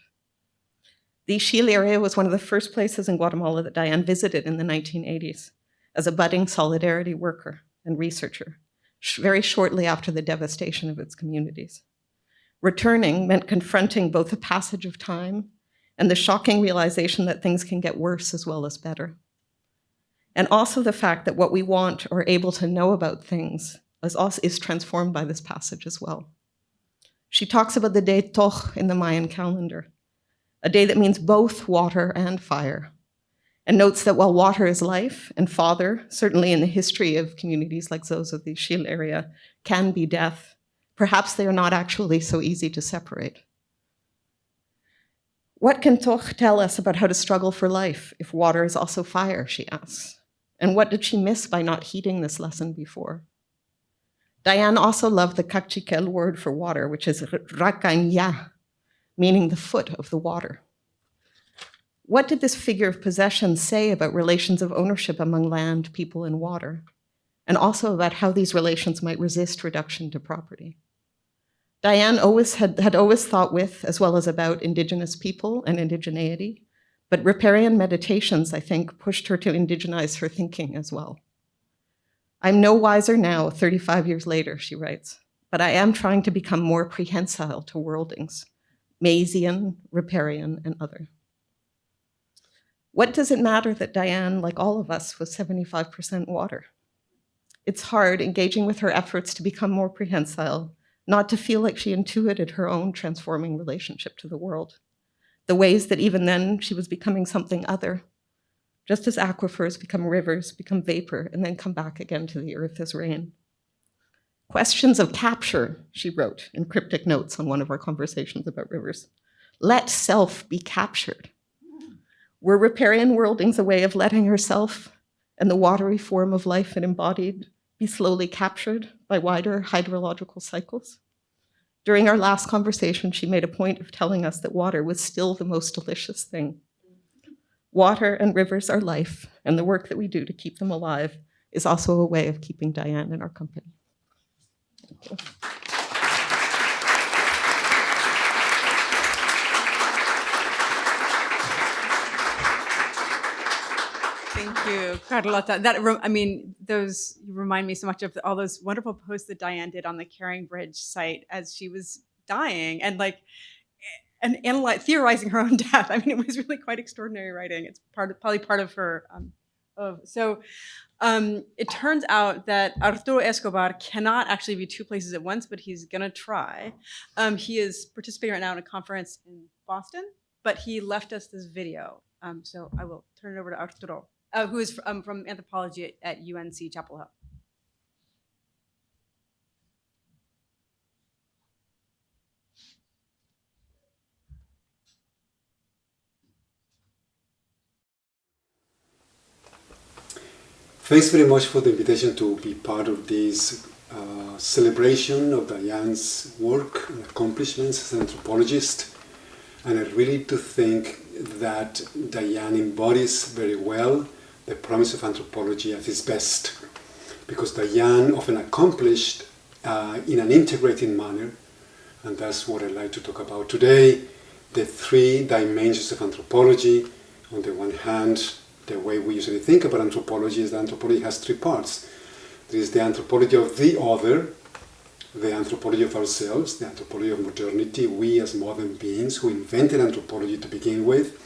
The Ixil area was one of the first places in Guatemala that Diane visited in the 1980s as a budding solidarity worker and researcher, very shortly after the devastation of its communities. Returning meant confronting both the passage of time and the shocking realization that things can get worse as well as better. And also the fact that what we want or are able to know about things is transformed by this passage as well. She talks about the day Toch in the Mayan calendar, a day that means both water and fire, and notes that while water is life and father, certainly in the history of communities like those of the Xil area, can be death, perhaps they are not actually so easy to separate. What can Toch tell us about how to struggle for life if water is also fire, she asks. And what did she miss by not heeding this lesson before? Diane also loved the Kaqchikel word for water, which is rakanya, meaning the foot of the water. What did this figure of possession say about relations of ownership among land, people, and water? And also about how these relations might resist reduction to property. Diane had always thought with, as well as about, indigenous people and indigeneity, but riparian meditations, I think, pushed her to indigenize her thinking as well. I'm no wiser now, 35 years later, she writes, but I am trying to become more prehensile to worldings, Maysian, riparian, and other. What does it matter that Diane, like all of us, was 75% water? It's hard engaging with her efforts to become more prehensile, not to feel like she intuited her own transforming relationship to the world, the ways that even then she was becoming something other, just as aquifers become rivers, become vapor, and then come back again to the earth as rain. Questions of capture, she wrote in cryptic notes on one of our conversations about rivers. Let self be captured. Were riparian worldings a way of letting herself and the watery form of life it embodied be slowly captured by wider hydrological cycles? During our last conversation, she made a point of telling us that water was still the most delicious thing. Water and rivers are life, and the work that we do to keep them alive is also a way of keeping Diane in our company. Thank you. Thank you, Carlota. Those remind me so much of all those wonderful posts that Diane did on the Caring Bridge site as she was dying and theorizing her own death. It was really quite extraordinary writing. It's probably part of her. It turns out that Arturo Escobar cannot actually be two places at once, but he's gonna try. He is participating right now in a conference in Boston, but he left us this video. So I will turn it over to Arturo, who is from Anthropology at UNC Chapel Hill. Thanks very much for the invitation to be part of this celebration of Diane's work and accomplishments as an anthropologist. And I really do think that Diane embodies very well the promise of anthropology at its best, because Diane often accomplished in an integrated manner, and that's what I'd like to talk about today, the three dimensions of anthropology. On the one hand, the way we usually think about anthropology is that anthropology has three parts. There is the anthropology of the other, the anthropology of ourselves, the anthropology of modernity, we as modern beings who invented anthropology to begin with,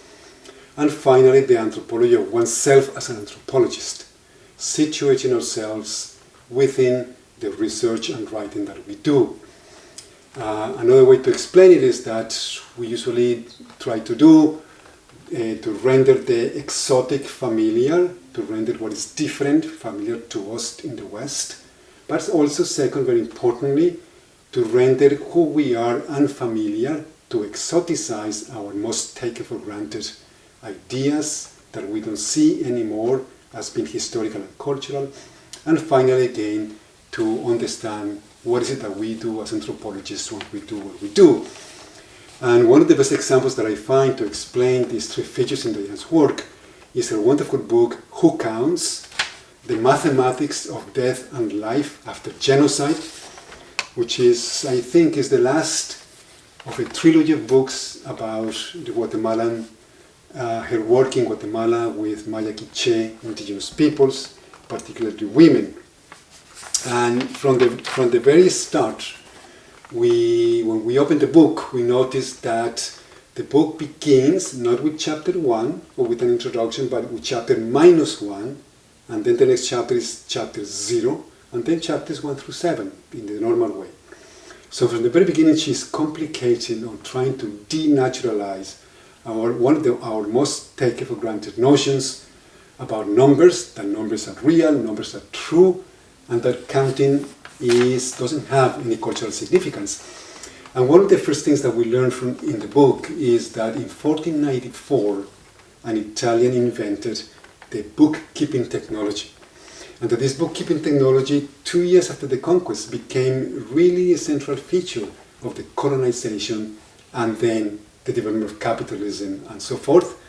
and finally the anthropology of oneself as an anthropologist, situating ourselves within the research and writing that we do. Another way to explain it is that we usually try to render the exotic familiar, to render what is different familiar to us in the West, but also, second, very importantly, to render who we are unfamiliar, to exoticize our most taken for granted ideas that we don't see anymore as being historical and cultural, and finally, again, to understand what is it that we do as anthropologists when we do what we do. And one of the best examples that I find to explain these three features in Diane's work is her wonderful book, Who Counts? The Mathematics of Death and Life After Genocide, which is, I think, is the last of a trilogy of books about the Guatemalan, her work in Guatemala with Maya Quiche indigenous peoples, particularly women. And from the very start, when we open the book, we notice that the book begins not with chapter 1 or with an introduction, but with chapter -1, and then the next chapter is chapter 0, and then chapters 1 through 7 in the normal way. So from the very beginning, she's complicating or trying to denaturalize one of our most taken for granted notions about numbers, that numbers are real, numbers are true, and that counting doesn't have any cultural significance. And one of the first things that we learn in the book is that in 1494, an Italian invented the bookkeeping technology. And that this bookkeeping technology, 2 years after the conquest, became really a central feature of the colonization and then the development of capitalism and so forth.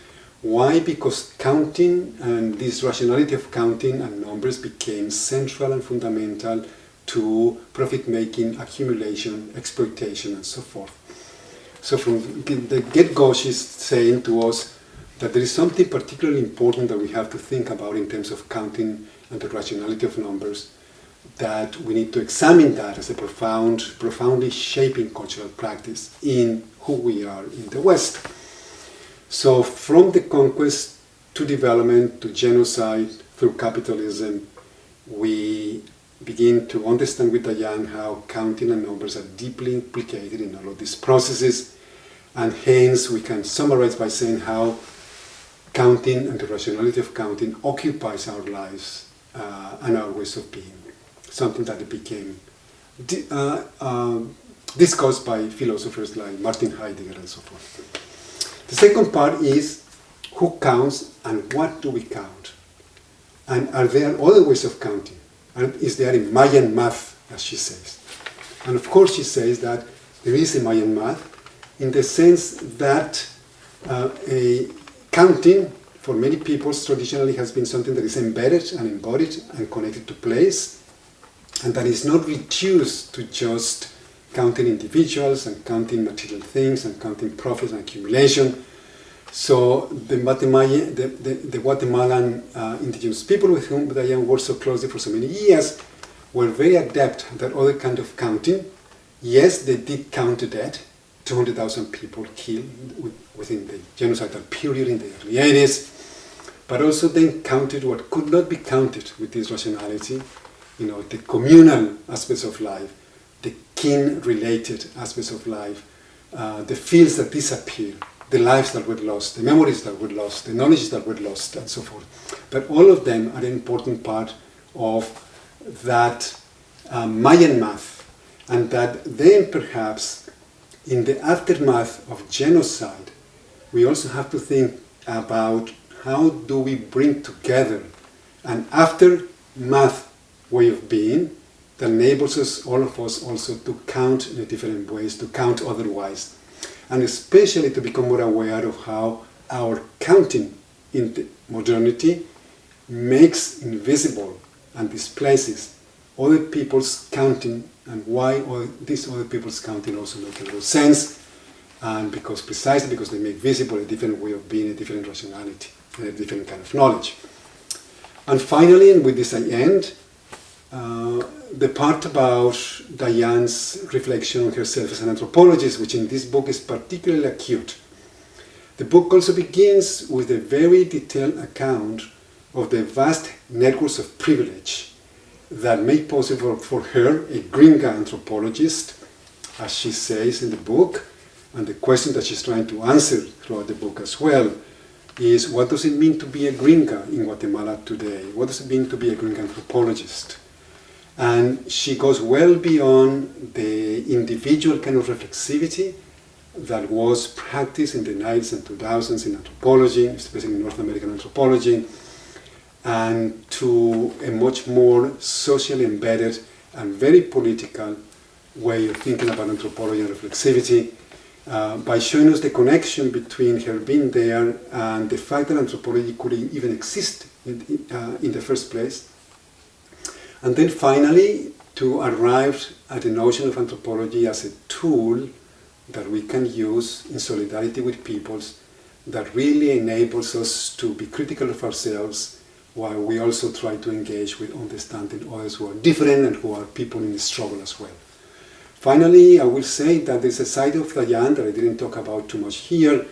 Why? Because counting and this rationality of counting and numbers became central and fundamental to profit-making, accumulation, exploitation, and so forth. So from the get-go, she's saying to us that there is something particularly important that we have to think about in terms of counting and the rationality of numbers, that we need to examine that as a profoundly shaping cultural practice in who we are in the West. So from the conquest to development to genocide through capitalism, we begin to understand with Diane how counting and numbers are deeply implicated in all of these processes, and hence we can summarize by saying how counting and the rationality of counting occupies our lives and our ways of being, something that became discussed by philosophers like Martin Heidegger and so forth. The second part is who counts and what do we count? And are there other ways of counting? And is there a Mayan math, as she says? And of course she says that there is a Mayan math in the sense that a counting for many peoples traditionally has been something that is embedded and embodied and connected to place, and that is not reduced to just counting individuals and counting material things and counting profits and accumulation. So the Guatemalan indigenous people with whom Diane worked so closely for so many years were very adept at that other kind of counting. Yes, they did count the dead, 200,000 people killed within the genocidal period in the early 80s, but also then counted what could not be counted with this rationality, the communal aspects of life, the kin-related aspects of life, the fields that disappear, the lives that were lost, the memories that were lost, the knowledge that were lost, and so forth. But all of them are an important part of that Mayan math, and that then perhaps in the aftermath of genocide, we also have to think about how do we bring together an aftermath way of being that enables us, all of us, also to count in different ways, to count otherwise, and especially to become more aware of how our counting in the modernity makes invisible and displaces other people's counting, and why these other people's counting also make a little sense, and precisely because they make visible a different way of being, a different rationality, and a different kind of knowledge. And finally, and with this I end, the part about Diane's reflection on herself as an anthropologist, which in this book is particularly acute. The book also begins with a very detailed account of the vast networks of privilege that made possible for her, a gringa anthropologist, as she says in the book, and the question that she's trying to answer throughout the book as well, is what does it mean to be a gringa in Guatemala today? What does it mean to be a gringa anthropologist? And she goes well beyond the individual kind of reflexivity that was practiced in the 90s and 2000s in anthropology, especially in North American anthropology, and to a much more socially embedded and very political way of thinking about anthropology and reflexivity, by showing us the connection between her being there and the fact that anthropology could even exist in the first place. And then finally, to arrive at the notion of anthropology as a tool that we can use in solidarity with peoples, that really enables us to be critical of ourselves while we also try to engage with understanding others who are different and who are people in the struggle as well. Finally, I will say that there's a side of Diane that I didn't talk about too much here,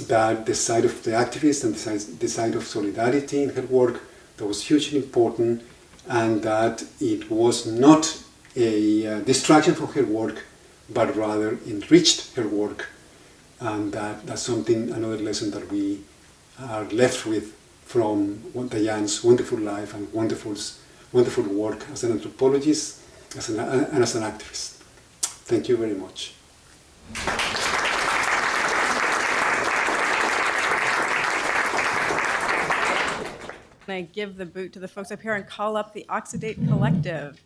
that the side of the activist and the side of solidarity in her work that was hugely important, and that it was not a distraction from her work, but rather enriched her work. And that's something, another lesson that we are left with from Diane's wonderful life and wonderful work as an anthropologist and as an activist. Thank you very much. I give the boot to the folks up here and call up the Oxidate Collective.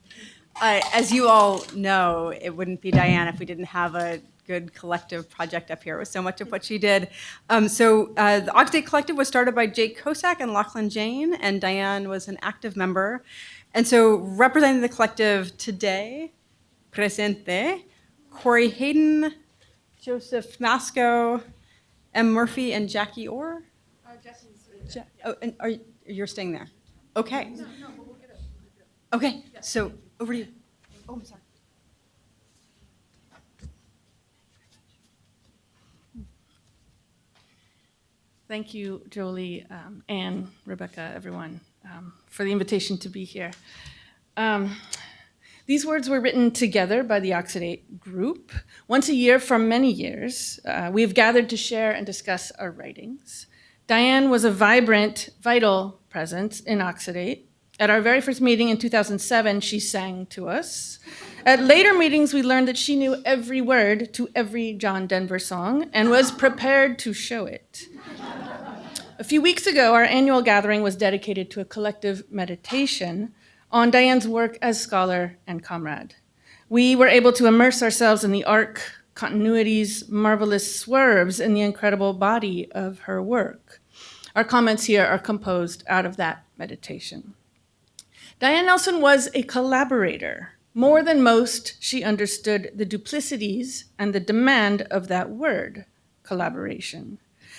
As you all know, it wouldn't be Diane if we didn't have a good collective project up here with so much of what she did. The Oxidate Collective was started by Jake Kosak and Lachlan Jane, and Diane was an active member. And so representing the collective today, presente, Corey Hayden, Joseph Masco, M. Murphy, and Jackie Orr. And you're staying there? Okay. Okay, so over to you. Oh, I'm sorry. Thank you, Jolie, Anne, Rebecca, everyone, for the invitation to be here. These words were written together by the Oxidate group. Once a year for many years, we have gathered to share and discuss our writings. Diane was a vibrant, vital presence in Oxidate. At our very first meeting in 2007, she sang to us. At later meetings, we learned that she knew every word to every John Denver song and was prepared to show it. A few weeks ago, our annual gathering was dedicated to a collective meditation on Diane's work as scholar and comrade. We were able to immerse ourselves in the arc, continuities, marvelous swerves in the incredible body of her work. Our comments here are composed out of that meditation. Diane Nelson was a collaborator. More than most, she understood the duplicities and the demand of that word, collaboration.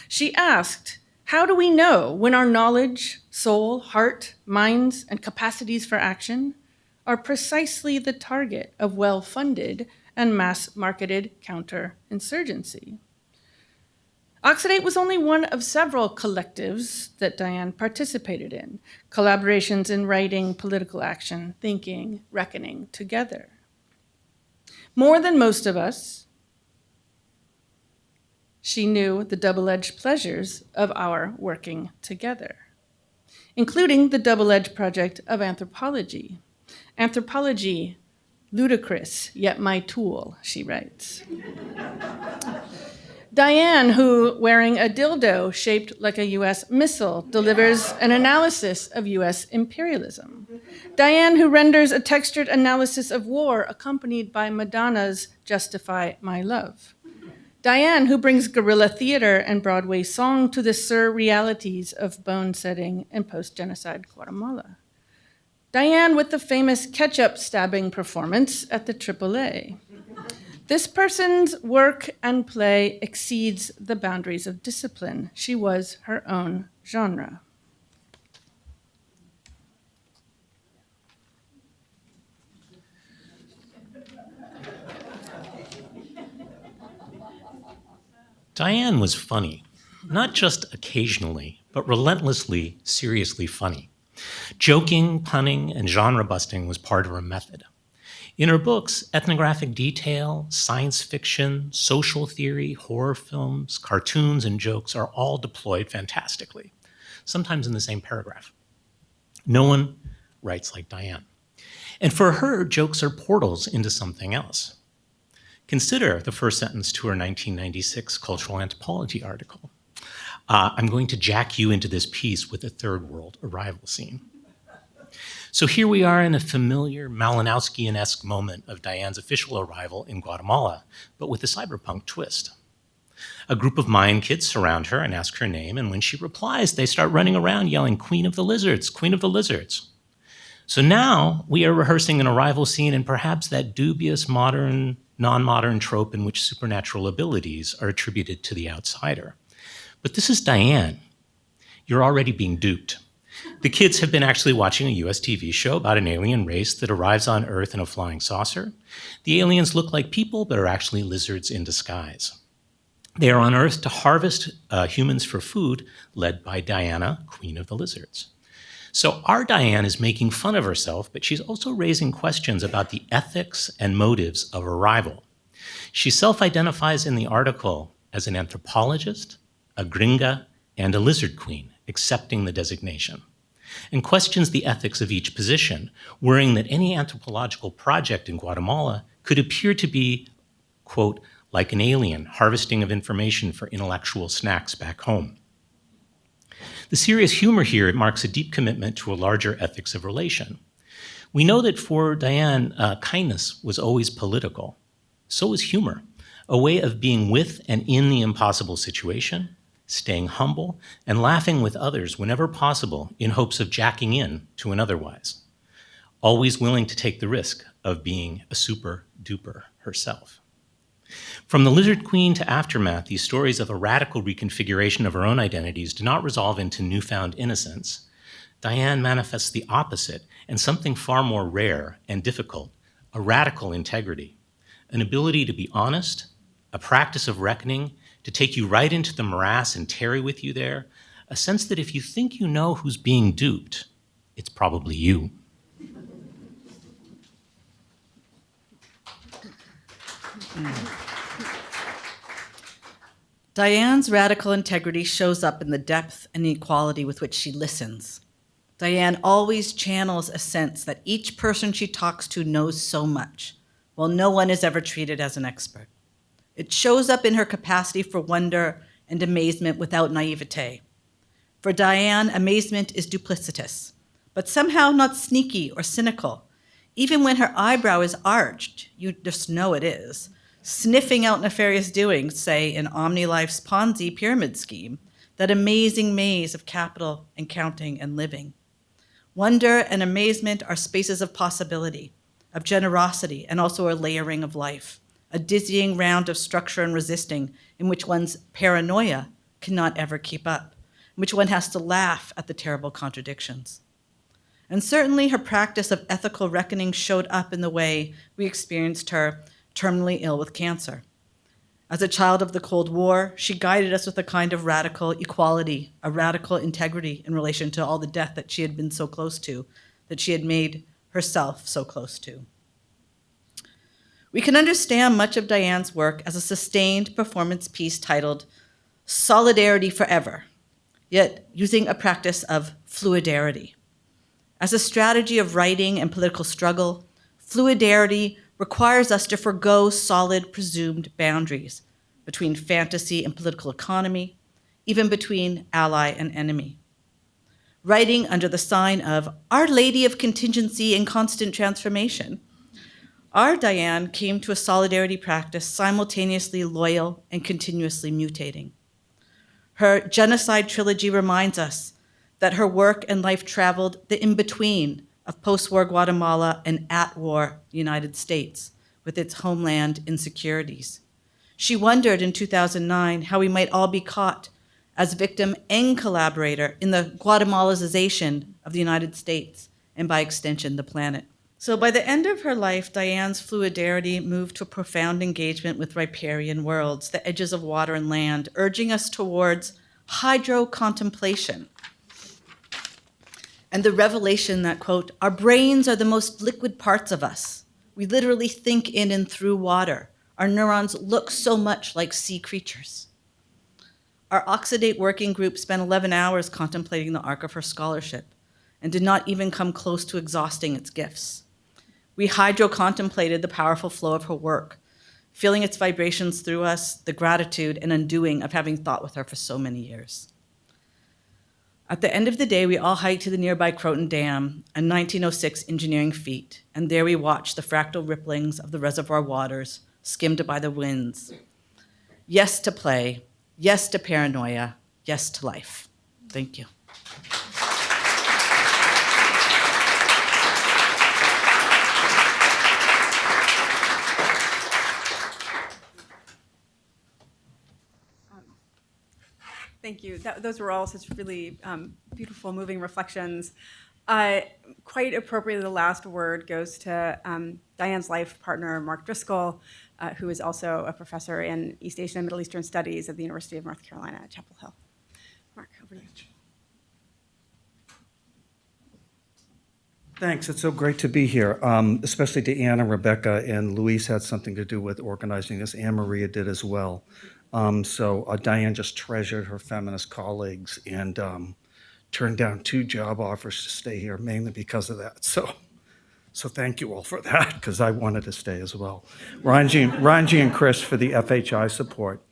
She asked, how do we know when our knowledge, soul, heart, minds, and capacities for action are precisely the target of well-funded and mass-marketed counterinsurgency? Oxidate was only one of several collectives that Diane participated in, collaborations in writing, political action, thinking, reckoning together. More than most of us, she knew the double-edged pleasures of our working together, including the double-edged project of anthropology. Anthropology, ludicrous, yet my tool, she writes. Diane, who, wearing a dildo shaped like a US missile, delivers an analysis of US imperialism. Diane, who renders a textured analysis of war accompanied by Madonna's Justify My Love. Diane, who brings guerrilla theater and Broadway song to the surrealities of bone-setting and post-genocide Guatemala. Diane with the famous ketchup stabbing performance at the AAA. This person's work and play exceeds the boundaries of discipline. She was her own genre. Diane was funny, not just occasionally, but relentlessly, seriously funny. Joking, punning, and genre busting was part of her method. In her books, ethnographic detail, science fiction, social theory, horror films, cartoons, and jokes are all deployed fantastically, sometimes in the same paragraph. No one writes like Diane. And for her, jokes are portals into something else. Consider the first sentence to her 1996 Cultural Anthropology article. I'm going to jack you into this piece with a third world arrival scene. So here we are in a familiar Malinowskian-esque moment of Diane's official arrival in Guatemala, but with a cyberpunk twist. A group of Mayan kids surround her and ask her name, and when she replies, they start running around yelling, "Queen of the Lizards, Queen of the Lizards." So now we are rehearsing an arrival scene in perhaps that dubious modern, non-modern trope in which supernatural abilities are attributed to the outsider. But this is Diane. You're already being duped. The kids have been actually watching a US TV show about an alien race that arrives on Earth in a flying saucer. The aliens look like people, but are actually lizards in disguise. They are on Earth to harvest humans for food, led by Diana, Queen of the Lizards. So our Diane is making fun of herself, but she's also raising questions about the ethics and motives of arrival. She self-identifies in the article as an anthropologist, a gringa, and a lizard queen, accepting the designation, and questions the ethics of each position, worrying that any anthropological project in Guatemala could appear to be, quote, like an alien harvesting of information for intellectual snacks back home. The serious humor here marks a deep commitment to a larger ethics of relation. We know that for Diane, kindness was always political. So was humor, a way of being with and in the impossible situation, staying humble, and laughing with others whenever possible in hopes of jacking in to an otherwise. Always willing to take the risk of being a super duper herself. From the Lizard Queen to Aftermath, these stories of a radical reconfiguration of her own identities do not resolve into newfound innocence. Diane manifests the opposite and something far more rare and difficult, a radical integrity, an ability to be honest, a practice of reckoning, to take you right into the morass and tarry with you there, a sense that if you think you know who's being duped, it's probably you. Diane's radical integrity shows up in the depth and equality with which she listens. Diane always channels a sense that each person she talks to knows so much, while no one is ever treated as an expert. It shows up in her capacity for wonder and amazement without naivete. For Diane, amazement is duplicitous, but somehow not sneaky or cynical. Even when her eyebrow is arched, you just know it is, sniffing out nefarious doings, say in OmniLife's Ponzi pyramid scheme, that amazing maze of capital and counting and living. Wonder and amazement are spaces of possibility, of generosity, and also a layering of life, a dizzying round of structure and resisting in which one's paranoia cannot ever keep up, in which one has to laugh at the terrible contradictions. And certainly her practice of ethical reckoning showed up in the way we experienced her terminally ill with cancer. As a child of the Cold War, she guided us with a kind of radical equality, a radical integrity in relation to all the death that she had been so close to, that she had made herself so close to. We can understand much of Diane's work as a sustained performance piece titled Solidarity Forever, yet using a practice of fluidarity. As a strategy of writing and political struggle, fluidarity requires us to forgo solid presumed boundaries between fantasy and political economy, even between ally and enemy. Writing under the sign of Our Lady of Contingency and Constant Transformation, our Diane came to a solidarity practice simultaneously loyal and continuously mutating. Her Genocide trilogy reminds us that her work and life traveled the in-between of post-war Guatemala and at-war United States with its homeland insecurities. She wondered in 2009 how we might all be caught as victim and collaborator in the Guatemalazation of the United States and by extension, the planet. So by the end of her life, Diane's fluidarity moved to a profound engagement with riparian worlds, the edges of water and land, urging us towards hydro-contemplation and the revelation that, quote, our brains are the most liquid parts of us. We literally think in and through water. Our neurons look so much like sea creatures. Our Oxidate working group spent 11 hours contemplating the arc of her scholarship and did not even come close to exhausting its gifts. We hydro-contemplated the powerful flow of her work, feeling its vibrations through us, the gratitude and undoing of having thought with her for so many years. At the end of the day, we all hiked to the nearby Croton Dam, a 1906 engineering feat, and there we watched the fractal ripplings of the reservoir waters skimmed by the winds. Yes to play, yes to paranoia, yes to life. Thank you. Thank you. Those were all such really beautiful, moving reflections. Quite appropriately, the last word goes to Diane's life partner, Mark Driscoll, who is also a professor in East Asian and Middle Eastern Studies at the University of North Carolina at Chapel Hill. Mark, over to you. Thanks. It's so great to be here, especially to Anne and Rebecca, and Louise had something to do with organizing this. Anne Maria did as well. Diane just treasured her feminist colleagues and turned down 2 job offers to stay here, mainly because of that. So thank you all for that, because I wanted to stay as well. Ranji and Chris for the FHI support.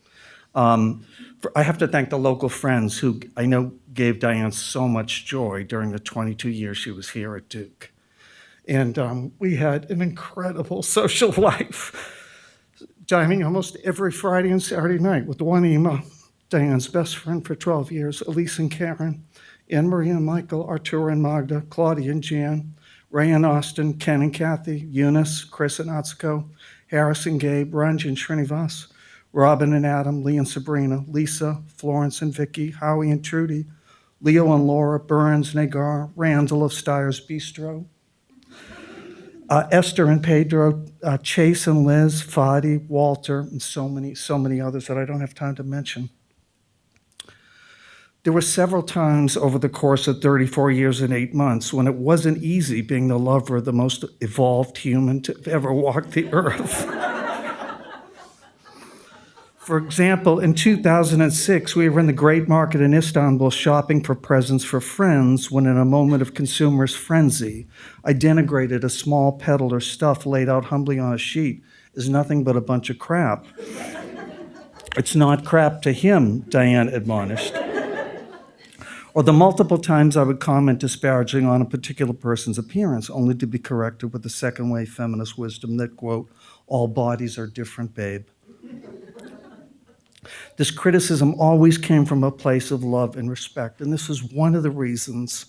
I have to thank the local friends who I know gave Diane so much joy during the 22 years she was here at Duke. And we had an incredible social life, dining almost every Friday and Saturday night with Juanima, Diane's best friend for 12 years, Elise and Karen, Anne Marie and Michael, Arturo and Magda, Claudia and Jan, Ray and Austin, Ken and Kathy, Eunice, Chris and Atsuko, Harris and Gabe, Ranji and Srinivas, Robin and Adam, Lee and Sabrina, Lisa, Florence and Vicky, Howie and Trudy, Leo and Laura, Burns, Nagar, Randall of Steyer's Bistro, Esther and Pedro, Chase and Liz, Fadi, Walter, and so many others that I don't have time to mention. There were several times over the course of 34 years and 8 months when it wasn't easy being the lover of the most evolved human to ever walk the earth. For example, in 2006, we were in the Great Market in Istanbul shopping for presents for friends when, in a moment of consumer's frenzy, I denigrated a small peddler's stuff laid out humbly on a sheet as nothing but a bunch of crap. It's not crap to him, Diane admonished. Or the multiple times I would comment disparaging on a particular person's appearance, only to be corrected with the second-wave feminist wisdom that, quote, all bodies are different, babe. This criticism always came from a place of love and respect, and this is one of the reasons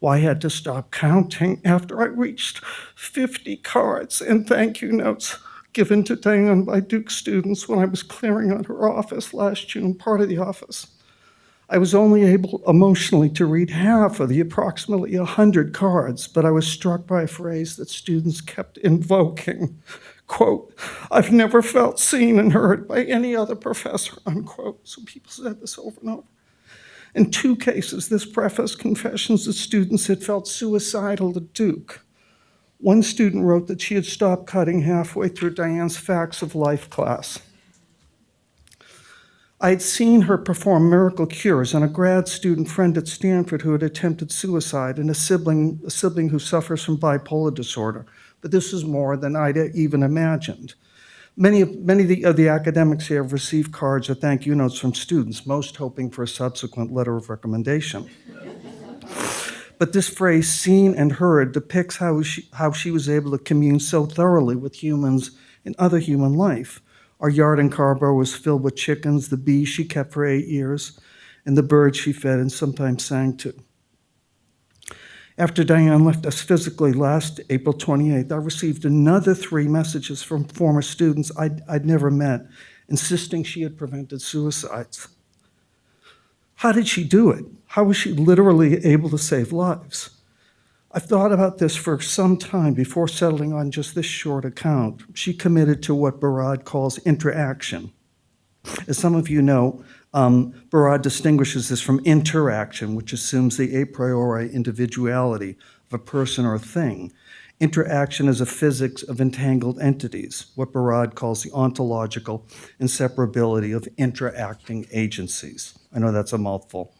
why I had to stop counting after I reached 50 cards and thank you notes given to Diane by Duke students when I was clearing out her office last June, part of the office. I was only able emotionally to read half of the approximately 100 cards, but I was struck by a phrase that students kept invoking. Quote, I've never felt seen and heard by any other professor, unquote. So people said this over and over. In 2 cases, this prefaced confessions that students had felt suicidal at Duke. One student wrote that she had stopped cutting halfway through Diane's Facts of Life class. I had seen her perform miracle cures on a grad student friend at Stanford who had attempted suicide and a sibling who suffers from bipolar disorder. But this is more than I'd even imagined. Many of the academics here have received cards or thank you notes from students, most hoping for a subsequent letter of recommendation. But this phrase, seen and heard, depicts how she was able to commune so thoroughly with humans and other human life. Our yard in Carborough was filled with chickens, the bees she kept for 8 years, and the birds she fed and sometimes sang to. After Diane left us physically last April 28th, I received another 3 messages from former students I'd never met, insisting she had prevented suicides. How did she do it? How was she literally able to save lives? I've thought about this for some time before settling on just this short account. She committed to what Barad calls interaction. As some of you know, Barad distinguishes this from interaction, which assumes the a priori individuality of a person or a thing. Interaction is a physics of entangled entities, what Barad calls the ontological inseparability of interacting agencies. I know that's a mouthful.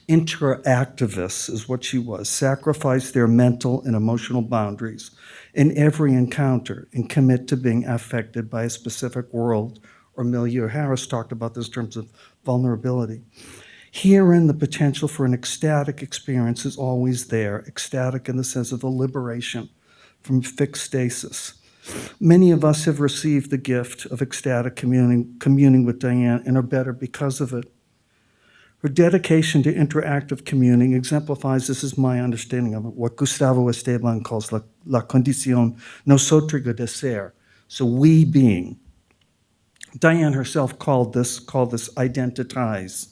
Interactivists is what she was, sacrifice their mental and emotional boundaries in every encounter and commit to being affected by a specific world or milieu. Harris talked about this in terms of vulnerability. Herein, the potential for an ecstatic experience is always there, ecstatic in the sense of a liberation from fixed stasis. Many of us have received the gift of ecstatic communing with Diane and are better because of it. Her dedication to interactive communing exemplifies, this is my understanding of it, what Gustavo Esteban calls la condición nosotros de ser, so we being. Diane herself called this identities.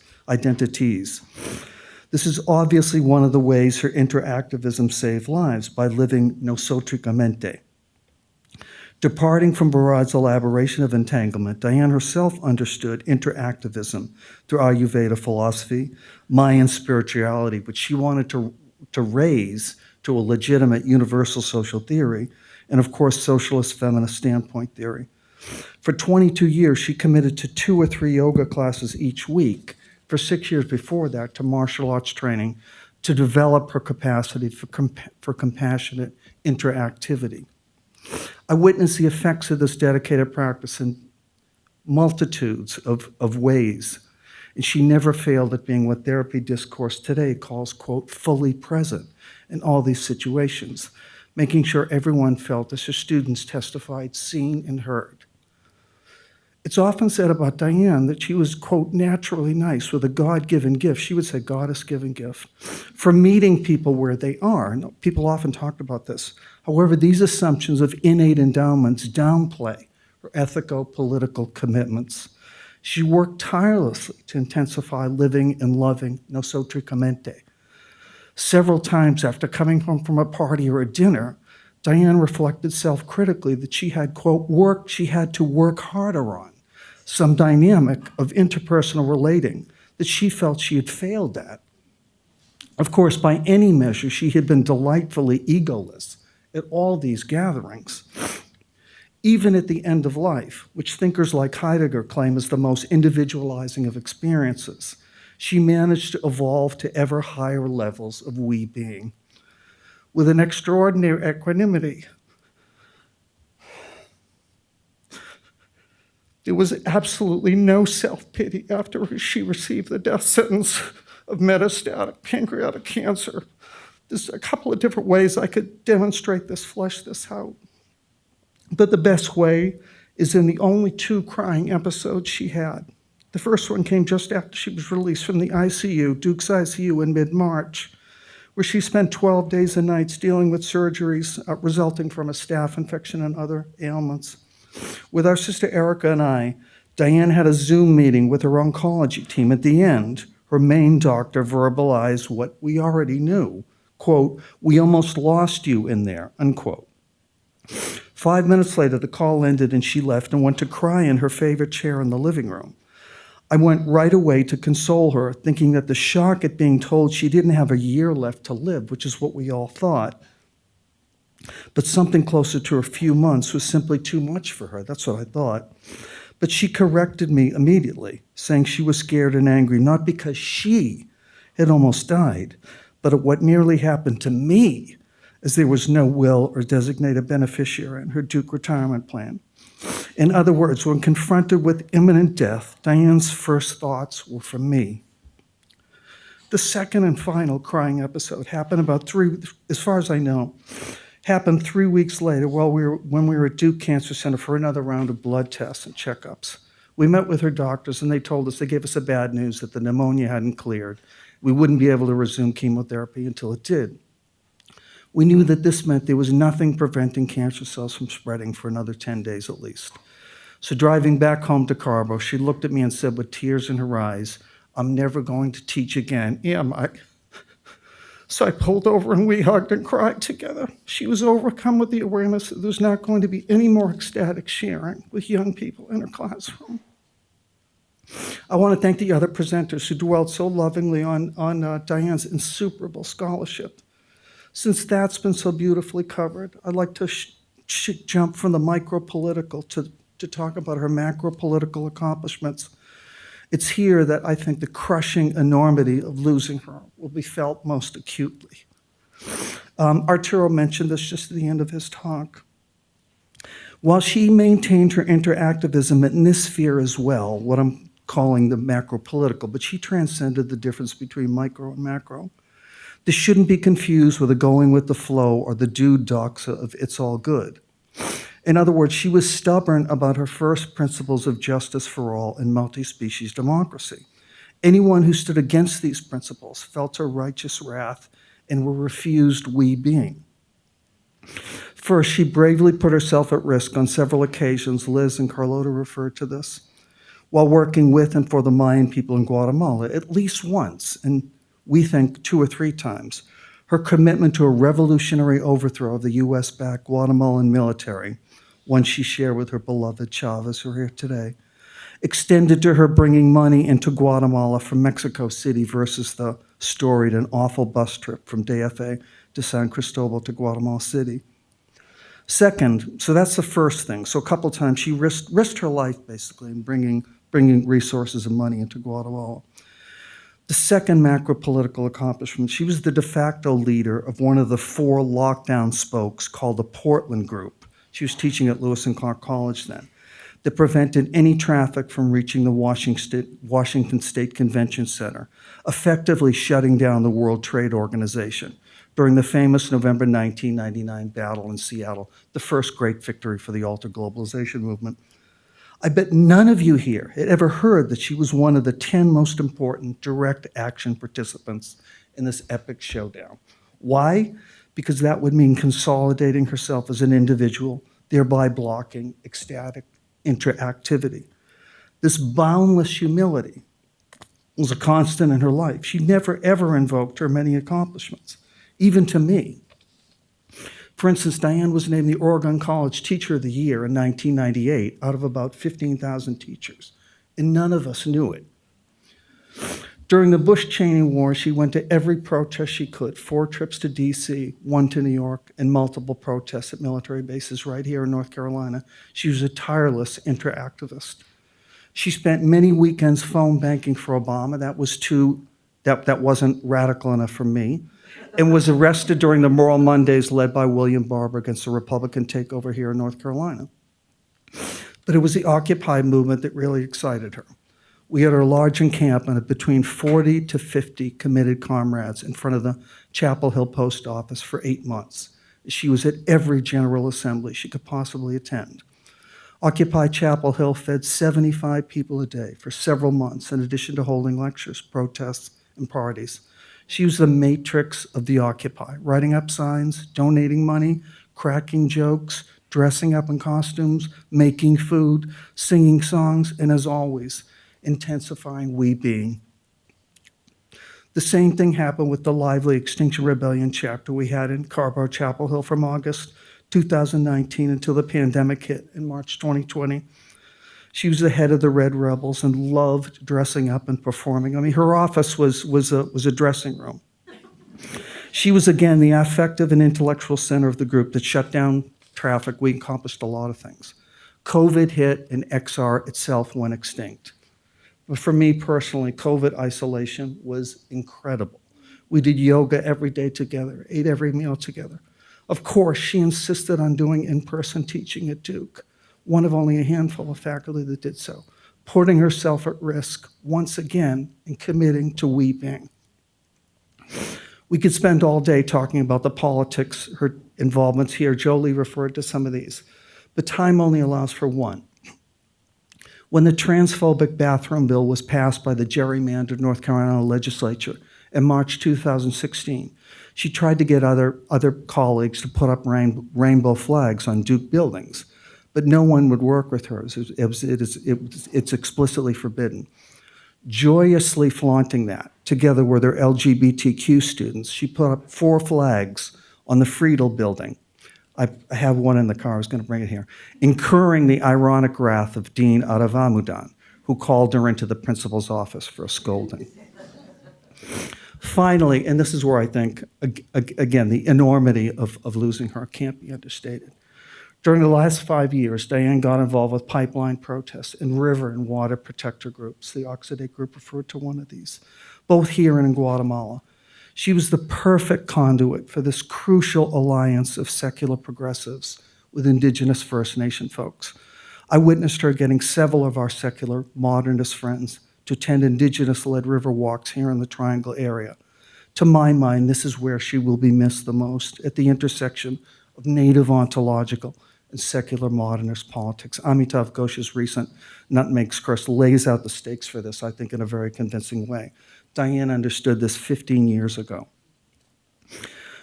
This is obviously one of the ways her interactivism saved lives, by living nosotricamente. Departing from Barad's elaboration of entanglement, Diane herself understood interactivism through Ayurveda philosophy, Mayan spirituality, which she wanted to raise to a legitimate universal social theory, and of course, socialist feminist standpoint theory. For 22 years, she committed to 2 or 3 yoga classes each week. For 6 years before that, to martial arts training to develop her capacity for compassionate interactivity. I witnessed the effects of this dedicated practice in multitudes of ways, and she never failed at being what therapy discourse today calls, quote, fully present in all these situations, making sure everyone felt, as her students testified, seen and heard. It's often said about Diane that she was, quote, naturally nice with a God-given gift. She would say goddess-given gift for meeting people where they are. People often talked about this. However, these assumptions of innate endowments downplay her ethico-political commitments. She worked tirelessly to intensify living and loving nosotricamente. Several times after coming home from a party or a dinner, Diane reflected self-critically that she had, quote, work she had to work harder on, some dynamic of interpersonal relating that she felt she had failed at. Of course, by any measure, she had been delightfully egoless at all these gatherings. Even at the end of life, which thinkers like Heidegger claim is the most individualizing of experiences, she managed to evolve to ever higher levels of we-being. With an extraordinary equanimity, there was absolutely no self-pity after she received the death sentence of metastatic pancreatic cancer. There's a couple of different ways I could demonstrate this, flesh this out. But the best way is in the only 2 crying episodes she had. The first one came just after she was released from the ICU, Duke's ICU, in mid-March, where she spent 12 days and nights dealing with surgeries resulting from a staph infection and other ailments. With our sister Erika and I, Diane had a Zoom meeting with her oncology team. At the end, her main doctor verbalized what we already knew, quote, "We almost lost you in there," unquote. 5 minutes later, the call ended and she left and went to cry in her favorite chair in the living room. I went right away to console her, thinking that the shock at being told she didn't have a year left to live, which is what we all thought, but something closer to a few months was simply too much for her. That's what I thought. But she corrected me immediately, saying she was scared and angry, not because she had almost died, but at what nearly happened to me, as there was no will or designated beneficiary in her Duke retirement plan. In other words, when confronted with imminent death, Diane's first thoughts were for me. The second and final crying episode happened as far as I know, happened 3 weeks later when we were at Duke Cancer Center for another round of blood tests and checkups. We met with her doctors and they gave us the bad news that the pneumonia hadn't cleared. We wouldn't be able to resume chemotherapy until it did. We knew that this meant there was nothing preventing cancer cells from spreading for another 10 days at least. So driving back home to Carbo, she looked at me and said with tears in her eyes, "I'm never going to teach again, am I?" So I pulled over and we hugged and cried together. She was overcome with the awareness that there's not going to be any more ecstatic sharing with young people in her classroom. I want to thank the other presenters who dwelled so lovingly on Diane's insuperable scholarship. Since that's been so beautifully covered, I'd like to jump from the micro-political to talk about her macro-political accomplishments. It's here that I think the crushing enormity of losing her will be felt most acutely. Arturo mentioned this just at the end of his talk. While she maintained her interactivism in this sphere as well, what I'm calling the macro-political, but she transcended the difference between micro and macro. This shouldn't be confused with a going with the flow or the dude doxa of it's all good. In other words, she was stubborn about her first principles of justice for all and multi-species democracy. Anyone who stood against these principles felt her righteous wrath and were refused we-being. First, she bravely put herself at risk on several occasions, Liz and Carlota referred to this, while working with and for the Mayan people in Guatemala, at least once, and we think 2 or 3 times. Her commitment to a revolutionary overthrow of the US-backed Guatemalan military, one she shared with her beloved Chavez, who are here today, extended to her bringing money into Guatemala from Mexico City versus the storied and awful bus trip from DFA to San Cristobal to Guatemala City. Second, so that's the first thing. So a couple times she risked her life basically in bringing resources and money into Guatemala. The second macro political accomplishment, she was the de facto leader of one of the 4 lockdown spokes called the Portland Group. She was teaching at Lewis and Clark College then, that prevented any traffic from reaching the Washington State Convention Center, effectively shutting down the World Trade Organization during the famous November 1999 battle in Seattle, the first great victory for the alter globalization movement. I bet none of you here had ever heard that she was one of the 10 most important direct action participants in this epic showdown. Why? Because that would mean consolidating herself as an individual, thereby blocking ecstatic interactivity. This boundless humility was a constant in her life. She never, ever invoked her many accomplishments, even to me. For instance, Diane was named the Oregon College Teacher of the Year in 1998 out of about 15,000 teachers, and none of us knew it. During the Bush-Cheney War, she went to every protest she could, 4 trips to DC, 1 to New York, and multiple protests at military bases right here in North Carolina. She was a tireless interactivist. She spent many weekends phone banking for Obama. That wasn't radical enough for me, and was arrested during the Moral Mondays led by William Barber against the Republican takeover here in North Carolina. But it was the Occupy movement that really excited her. We had our large encampment of between 40 to 50 committed comrades in front of the Chapel Hill Post Office for 8 months. She was at every General Assembly she could possibly attend. Occupy Chapel Hill fed 75 people a day for several months, in addition to holding lectures, protests, and parties. She was the matrix of the Occupy, writing up signs, donating money, cracking jokes, dressing up in costumes, making food, singing songs, and as always, intensifying we being. The same thing happened with the lively Extinction Rebellion chapter we had in Carrboro Chapel Hill from August 2019 until the pandemic hit in March 2020. She was the head of the Red Rebels and loved dressing up and performing. I mean, her office was a dressing room. She was, again, the affective and intellectual center of the group that shut down traffic. We accomplished a lot of things. COVID hit and XR itself went extinct. But for me personally, COVID isolation was incredible. We did yoga every day together, ate every meal together. Of course, she insisted on doing in-person teaching at Duke, one of only a handful of faculty that did so, putting herself at risk once again and committing to we being. We could spend all day talking about the politics, her involvements here. Jolie referred to some of these, but time only allows for one. When the transphobic bathroom bill was passed by the gerrymandered North Carolina legislature in March 2016, she tried to get other colleagues to put up rainbow flags on Duke buildings, but no one would work with her. It's explicitly forbidden. Joyously flaunting that, together with her LGBTQ students, she put up 4 flags on the Friedel building. I have one in the car, I was going to bring it here, incurring the ironic wrath of Dean Aravamudan, who called her into the principal's office for a scolding. Finally, and this is where I think, again, the enormity of losing her can't be understated. During the last 5 years, Diane got involved with pipeline protests and river and water protector groups. The Oxidate group referred to one of these, both here and in Guatemala. She was the perfect conduit for this crucial alliance of secular progressives with indigenous First Nation folks. I witnessed her getting several of our secular modernist friends to attend indigenous-led river walks here in the Triangle area. To my mind, this is where she will be missed the most, at the intersection of native ontological and secular modernist politics. Amitav Ghosh's recent Nutmeg's Curse lays out the stakes for this, I think, in a very convincing way. Diane understood this 15 years ago.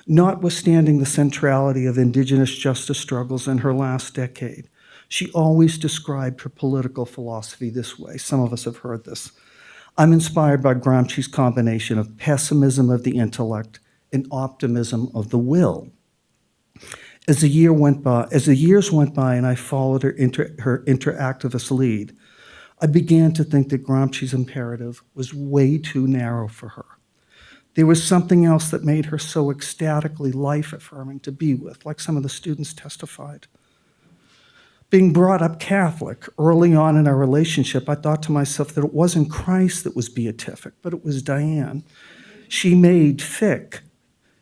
Notwithstanding the centrality of indigenous justice struggles in her last decade, she always described her political philosophy this way. Some of us have heard this. I'm inspired by Gramsci's combination of pessimism of the intellect and optimism of the will. As the years went by and I followed her interactivist lead, I began to think that Gramsci's imperative was way too narrow for her. There was something else that made her so ecstatically life-affirming to be with, like some of the students testified. Being brought up Catholic early on in our relationship, I thought to myself that it wasn't Christ that was beatific, but it was Diane. She made Fick.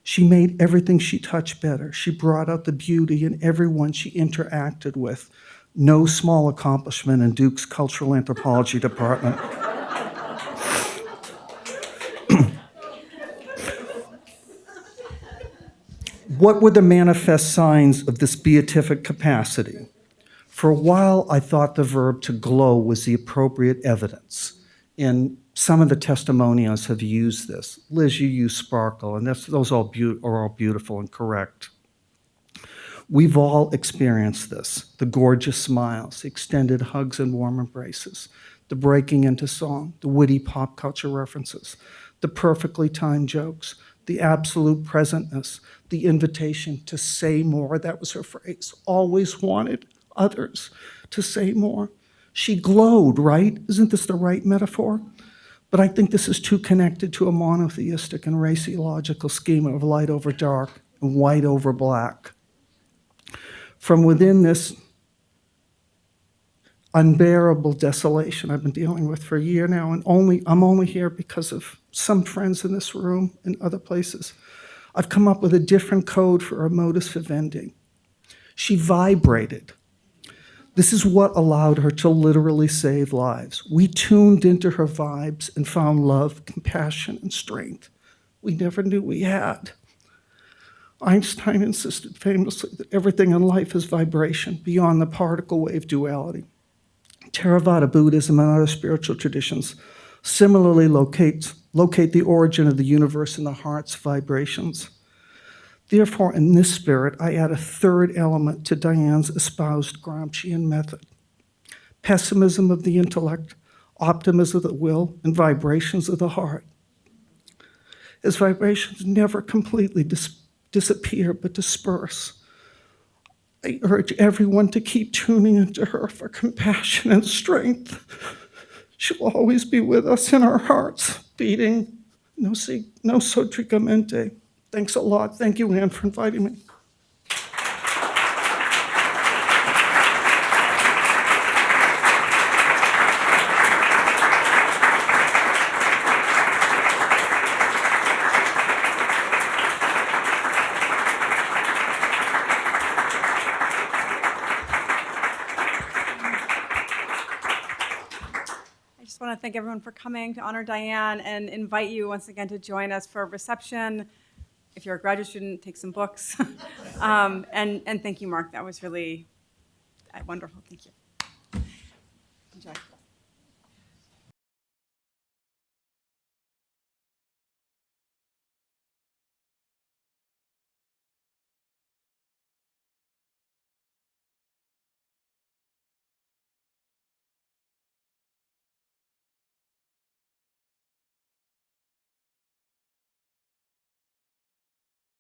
She made everything she touched better. She brought out the beauty in everyone she interacted with. No small accomplishment in Duke's Cultural Anthropology department. What were the manifest signs of this beatific capacity? For a while, I thought the verb to glow was the appropriate evidence. And some of the testimonials have used this. Liz, you use sparkle, and those are all beautiful and correct. We've all experienced this, the gorgeous smiles, the extended hugs and warm embraces, the breaking into song, the witty pop culture references, the perfectly timed jokes, the absolute presentness, the invitation to say more. That was her phrase, always wanted others to say more. She glowed, right? Isn't this the right metaphor? But I think this is too connected to a monotheistic and raciological schema of light over dark and white over black. From within this unbearable desolation I've been dealing with for a year now, and I'm only here because of some friends in this room and other places, I've come up with a different code for her modus vivendi. She vibrated. This is what allowed her to literally save lives. We tuned into her vibes and found love, compassion, and strength we never knew we had. Einstein insisted famously that everything in life is vibration beyond the particle wave duality. Theravada Buddhism and other spiritual traditions similarly locate the origin of the universe in the heart's vibrations. Therefore, in this spirit, I add a third element to Diane's espoused Gramscian method: pessimism of the intellect, optimism of the will, and vibrations of the heart. As vibrations never completely disappear but disperse, I urge everyone to keep tuning into her for compassion and strength. She'll always be with us in our hearts, beating no sotricamente. Thanks a lot. Thank you, Anne, for inviting me. I want to thank everyone for coming to honor Diane and invite you once again to join us for a reception. If you're a graduate student, take some books. And thank you, Mark. That was really wonderful. Thank you. Enjoy.